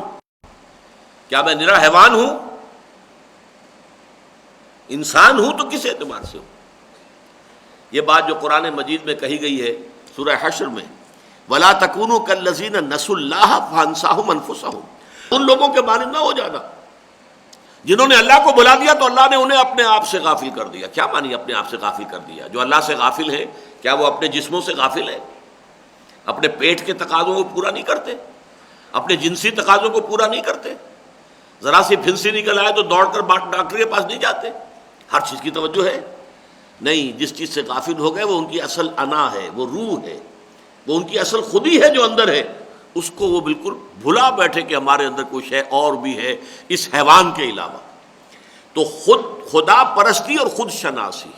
کیا میں نرا حیوان ہوں؟ انسان ہوں تو کس اعتبار سے ہوں؟ یہ بات جو قرآن مجید میں کہی گئی ہے سورہ حشر میں، وَلَا تَكُونُوا كَالَّذِينَ نَسُوا اللَّهَ فَأَنسَاهُمْ أَنفُسَهُمْ، ان لوگوں کے مانند نہ ہو جانا جنہوں نے اللہ کو بلا دیا تو اللہ نے انہیں اپنے آپ سے غافل کر دیا۔ کیا مانی اپنے آپ سے غافل کر دیا؟ جو اللہ سے غافل ہے کیا وہ اپنے جسموں سے غافل ہے؟ اپنے پیٹ کے تقاضوں کو پورا نہیں کرتے؟ اپنے جنسی تقاضوں کو پورا نہیں کرتے؟ ذرا سی پھنسی نکل آئے تو دوڑ کر ڈاکٹر کے پاس نہیں جاتے؟ ہر چیز کی توجہ ہے؟ نہیں، جس چیز سے غافل ہو گئے وہ ان کی اصل انا ہے، وہ روح ہے، وہ ان کی اصل خودی ہے جو اندر ہے، اس کو وہ بالکل بھلا بیٹھے کہ ہمارے اندر کوئی شے اور بھی ہے اس حیوان کے علاوہ۔ تو خدا پرستی اور خود شناسی،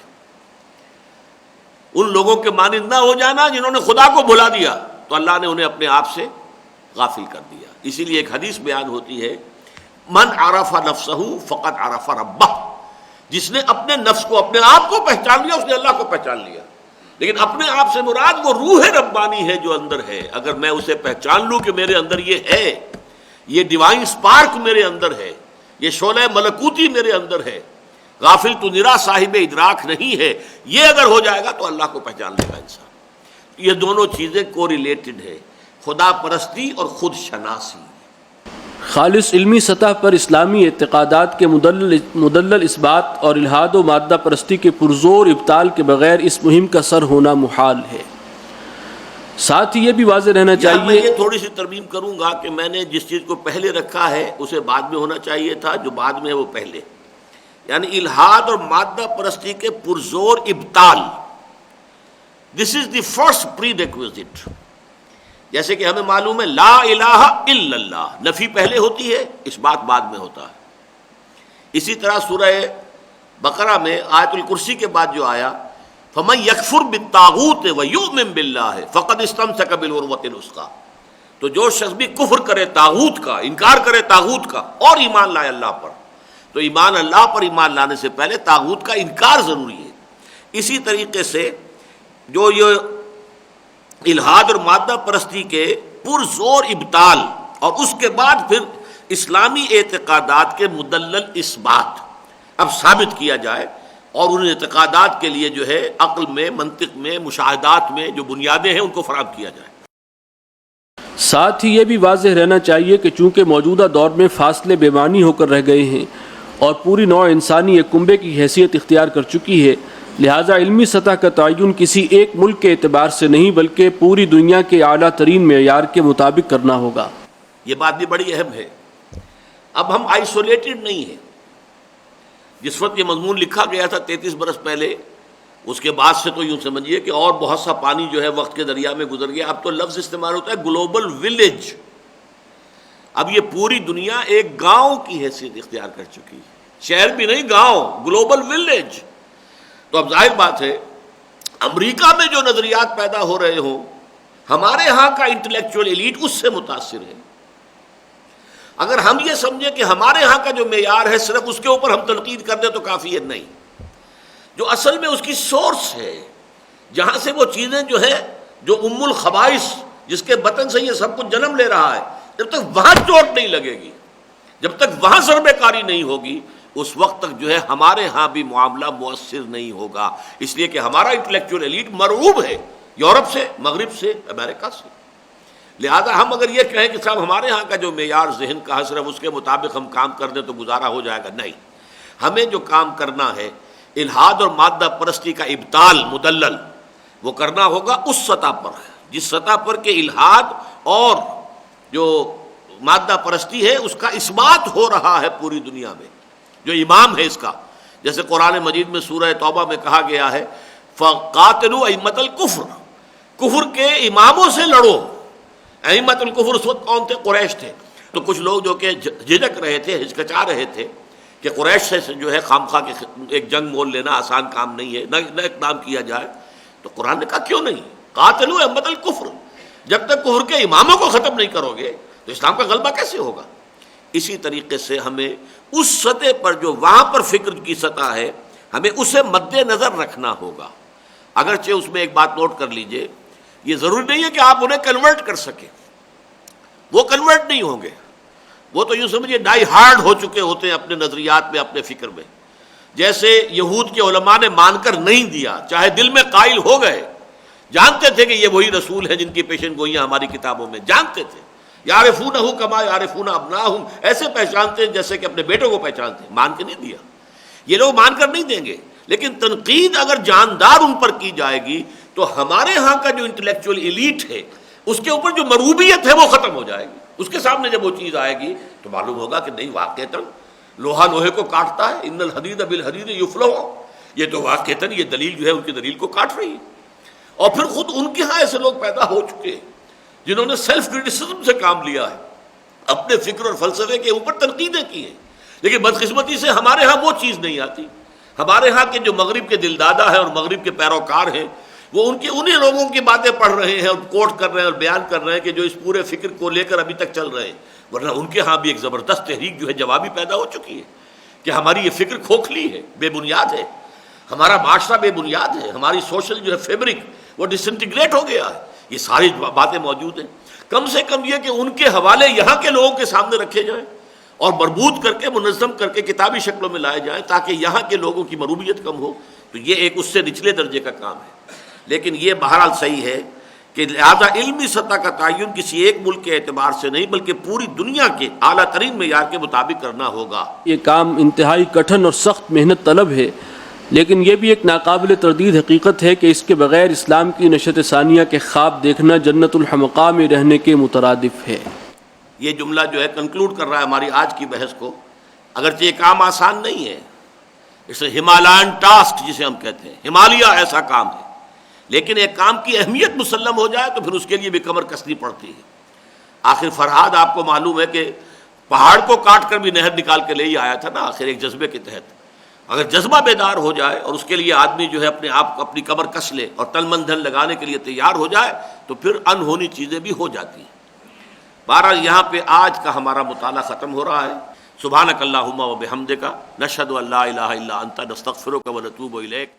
ان لوگوں کے مانند نہ ہو جانا جنہوں نے خدا کو بھلا دیا تو اللہ نے انہیں اپنے آپ سے غافل کر دیا۔ اسی لیے ایک حدیث بیان ہوتی ہے، من عرف نفسہ فقد عرف ربہ، جس نے اپنے نفس کو، اپنے آپ کو پہچان لیا اس نے اللہ کو پہچان لیا۔ لیکن اپنے آپ سے مراد وہ روح ربانی ہے جو اندر ہے۔ اگر میں اسے پہچان لوں کہ میرے اندر یہ ہے، یہ ڈیوائن سپارک میرے اندر ہے، یہ شعلہ ملکوتی میرے اندر ہے، غافل تو نرا صاحب ادراک نہیں ہے، یہ اگر ہو جائے گا تو اللہ کو پہچان لے گا انسان۔ یہ دونوں چیزیں کو ریلیٹڈ ہے، خدا پرستی اور خود شناسی۔ خالص علمی سطح پر اسلامی اعتقادات کے مدلل اثبات اور الحاد و مادہ پرستی کے پرزور ابطال کے بغیر اس مہم کا سر ہونا محال ہے۔ ساتھ ہی یہ بھی واضح رہنا چاہیے، میں یہ تھوڑی سی ترمیم کروں گا کہ میں نے جس چیز کو پہلے رکھا ہے اسے بعد میں ہونا چاہیے تھا، جو بعد میں ہے وہ پہلے، یعنی الحاد اور مادہ پرستی کے پرزور ابطال۔ دس از دی فرسٹ پری ریکویزٹ۔ جیسے کہ ہمیں معلوم ہے لا الہ الا اللہ، نفی پہلے ہوتی ہے، اس بات بعد میں ہوتا ہے۔ اسی طرح سورہ بقرہ میں آیت الکرسی کے بعد جو آیا فَمَن يَكْفُرْ بِالطَّاغُوتِ وَيُؤْمِن بِاللَّهِ فَقَدِ اسْتَمْسَكَ بِالْعُرْوَةِ الْوُثْقَىٰ، تو جو شخص بھی کفر کرے طاغوت کا، انکار کرے طاغوت کا اور ایمان لائے اللہ پر، تو ایمان اللہ پر ایمان لانے سے پہلے طاغوت کا انکار ضروری ہے۔ اسی طریقے سے جو یہ الحاد اور مادہ پرستی کے پرزور ابطال اور اس کے بعد پھر اسلامی اعتقادات کے مدلل اثبات اب ثابت کیا جائے، اور ان اعتقادات کے لیے جو ہے عقل میں، منطق میں، مشاہدات میں جو بنیادیں ہیں ان کو فراہم کیا جائے۔ ساتھ ہی یہ بھی واضح رہنا چاہیے کہ چونکہ موجودہ دور میں فاصلے بے معنی ہو کر رہ گئے ہیں اور پوری نوع انسانی ایک کنبے کی حیثیت اختیار کر چکی ہے، لہٰذا علمی سطح کا تعین کسی ایک ملک کے اعتبار سے نہیں بلکہ پوری دنیا کے اعلیٰ ترین معیار کے مطابق کرنا ہوگا۔ یہ بات بھی بڑی اہم ہے۔ اب ہم آئسولیٹڈ نہیں ہیں۔ جس وقت یہ مضمون لکھا گیا تھا 33 برس پہلے، اس کے بعد سے تو یوں سمجھیے کہ اور بہت سا پانی جو ہے وقت کے دریا میں گزر گیا۔ اب تو لفظ استعمال ہوتا ہے گلوبل ولیج۔ اب یہ پوری دنیا ایک گاؤں کی حیثیت اختیار کر چکی ہے، شہر بھی نہیں، گاؤں، گلوبل ولیج۔ تو اب ظاہر بات ہے امریکہ میں جو نظریات پیدا ہو رہے ہوں، ہمارے ہاں کا انٹلیکچوئل ایلیٹ اس سے متاثر ہے۔ اگر ہم یہ سمجھیں کہ ہمارے ہاں کا جو معیار ہے صرف اس کے اوپر ہم تنقید کر دیں تو کافی ہے، نہیں۔ جو اصل میں اس کی سورس ہے، جہاں سے وہ چیزیں جو ہے، جو ام الخبائث، جس کے بطن سے یہ سب کچھ جنم لے رہا ہے، جب تک وہاں چوٹ نہیں لگے گی، جب تک وہاں ضربہ کاری نہیں ہوگی، اس وقت تک جو ہے ہمارے ہاں بھی معاملہ مؤثر نہیں ہوگا۔ اس لیے کہ ہمارا انٹلیکچوئل ایلیٹ مرعوب ہے یورپ سے، مغرب سے، امریکہ سے۔ لہذا ہم اگر یہ کہیں کہ صاحب ہمارے ہاں کا جو معیار ذہن کا ہے صرف اس کے مطابق ہم کام کر دیں تو گزارا ہو جائے گا، نہیں۔ ہمیں جو کام کرنا ہے الحاد اور مادہ پرستی کا ابطال مدلل، وہ کرنا ہوگا اس سطح پر جس سطح پر کہ الحاد اور جو مادہ پرستی ہے اس کا اثبات ہو رہا ہے پوری دنیا میں، جو امام ہے اس کا۔ جیسے قرآن مجید میں سورہ توبہ میں کہا گیا ہے فَقَاتِلُوا أَئِمَّةَ الْكُفْرِ، کفر کے اماموں سے لڑو۔ ائمۃ الکفر اس وقت کون تھے؟ قریش تھے۔ تو کچھ لوگ جو کہ جھجک رہے تھے، ہچکچا رہے تھے کہ قریش سے جو ہے خامخواہ کے ایک جنگ مول لینا آسان کام نہیں ہے، نہ اقدام کیا جائے، تو قرآن نے کہا کیوں نہیں؟ قاتلوا ائمۃ الکفر، جب تک کفر کے اماموں کو ختم نہیں کرو گے تو اسلام کا غلبہ کیسے ہوگا؟ اسی طریقے سے ہمیں اس سطح پر جو وہاں پر فکر کی سطح ہے، ہمیں اسے مد نظر رکھنا ہوگا۔ اگرچہ اس میں ایک بات نوٹ کر لیجئے، یہ ضروری نہیں ہے کہ آپ انہیں کنورٹ کر سکیں، وہ کنورٹ نہیں ہوں گے۔ وہ تو یوں سمجھے ڈائی ہارڈ ہو چکے ہوتے ہیں اپنے نظریات میں، اپنے فکر میں. جیسے یہود کے علماء نے مان کر نہیں دیا، چاہے دل میں قائل ہو گئے، جانتے تھے کہ یہ وہی رسول ہیں جن کی پیشن گوئیاں ہماری کتابوں میں، جانتے تھے. یعرفونہ کما یعرفون ابناہم، ایسے پہچانتے ہیں جیسے کہ اپنے بیٹوں کو پہچانتے ہیں. مان کے نہیں دیا. یہ لوگ مان کر نہیں دیں گے، لیکن تنقید اگر جاندار ان پر کی جائے گی تو ہمارے ہاں کا جو انٹلیکچوئل ایلیٹ ہے اس کے اوپر جو مروبیت ہے وہ ختم ہو جائے گی. اس کے سامنے جب وہ چیز آئے گی تو معلوم ہوگا کہ نہیں، واقعتاً لوہا لوہے کو کاٹتا ہے، ان الحدید بالحدید یفلح. یہ تو واقعتاً یہ دلیل جو ہے ان کی دلیل کو کاٹ رہی ہے. اور پھر خود ان کے ہاں ایسے لوگ پیدا ہو چکے ہیں جنہوں نے سیلف کرٹیسزم سے کام لیا ہے، اپنے فکر اور فلسفے کے اوپر تنقیدیں کی ہیں. لیکن بدقسمتی سے ہمارے ہاں وہ چیز نہیں آتی. ہمارے ہاں کے جو مغرب کے دلدادہ ہیں اور مغرب کے پیروکار ہیں وہ انہیں لوگوں کی باتیں پڑھ رہے ہیں اور کوٹ کر رہے ہیں اور بیان کر رہے ہیں کہ جو اس پورے فکر کو لے کر ابھی تک چل رہے ہیں. ورنہ ان کے ہاں بھی ایک زبردست تحریک جو ہے جوابی پیدا ہو چکی ہے کہ ہماری یہ فکر کھوکھلی ہے، بے بنیاد ہے، ہمارا معاشرہ بے بنیاد ہے، ہماری سوشل جو ہے فیبرک وہ ڈس انٹیگریٹ ہو گیا ہے. یہ ساری باتیں موجود ہیں. کم سے کم یہ کہ ان کے حوالے یہاں کے لوگوں کے سامنے رکھے جائیں اور مربوط کر کے منظم کر کے کتابی شکلوں میں لائے جائیں تاکہ یہاں کے لوگوں کی مروبیت کم ہو. تو یہ ایک اس سے نچلے درجے کا کام ہے. لیکن یہ بہرحال صحیح ہے کہ لہذا علمی سطح کا تعین کسی ایک ملک کے اعتبار سے نہیں بلکہ پوری دنیا کے اعلیٰ ترین معیار کے مطابق کرنا ہوگا. یہ کام انتہائی کٹھن اور سخت محنت طلب ہے، لیکن یہ بھی ایک ناقابل تردید حقیقت ہے کہ اس کے بغیر اسلام کی نشأت ثانیہ کے خواب دیکھنا جنت الحمقاء میں رہنے کے مترادف ہے. یہ جملہ جو ہے کنکلوڈ کر رہا ہے ہماری آج کی بحث کو. اگرچہ یہ کام آسان نہیں ہے، اس ہمالین ٹاسک جسے ہم کہتے ہیں، ہمالیہ ایسا کام ہے، لیکن ایک کام کی اہمیت مسلم ہو جائے تو پھر اس کے لیے بھی کمر کسنی پڑتی ہے. آخر فرہاد آپ کو معلوم ہے کہ پہاڑ کو کاٹ کر بھی نہر نکال کے لے ہی آیا تھا نا، آخر ایک جذبے کے تحت. اگر جذبہ بیدار ہو جائے اور اس کے لیے آدمی جو ہے اپنے آپ اپنی کمر کس لے اور تن من دھن لگانے کے لیے تیار ہو جائے تو پھر انہونی چیزیں بھی ہو جاتی ہیں. بہرحال یہاں پہ آج کا ہمارا مطالعہ ختم ہو رہا ہے. سبحانک اللہم و بحمدک، نشہد ان لا الہ الا انت، نستغفرک و نتوب الیک.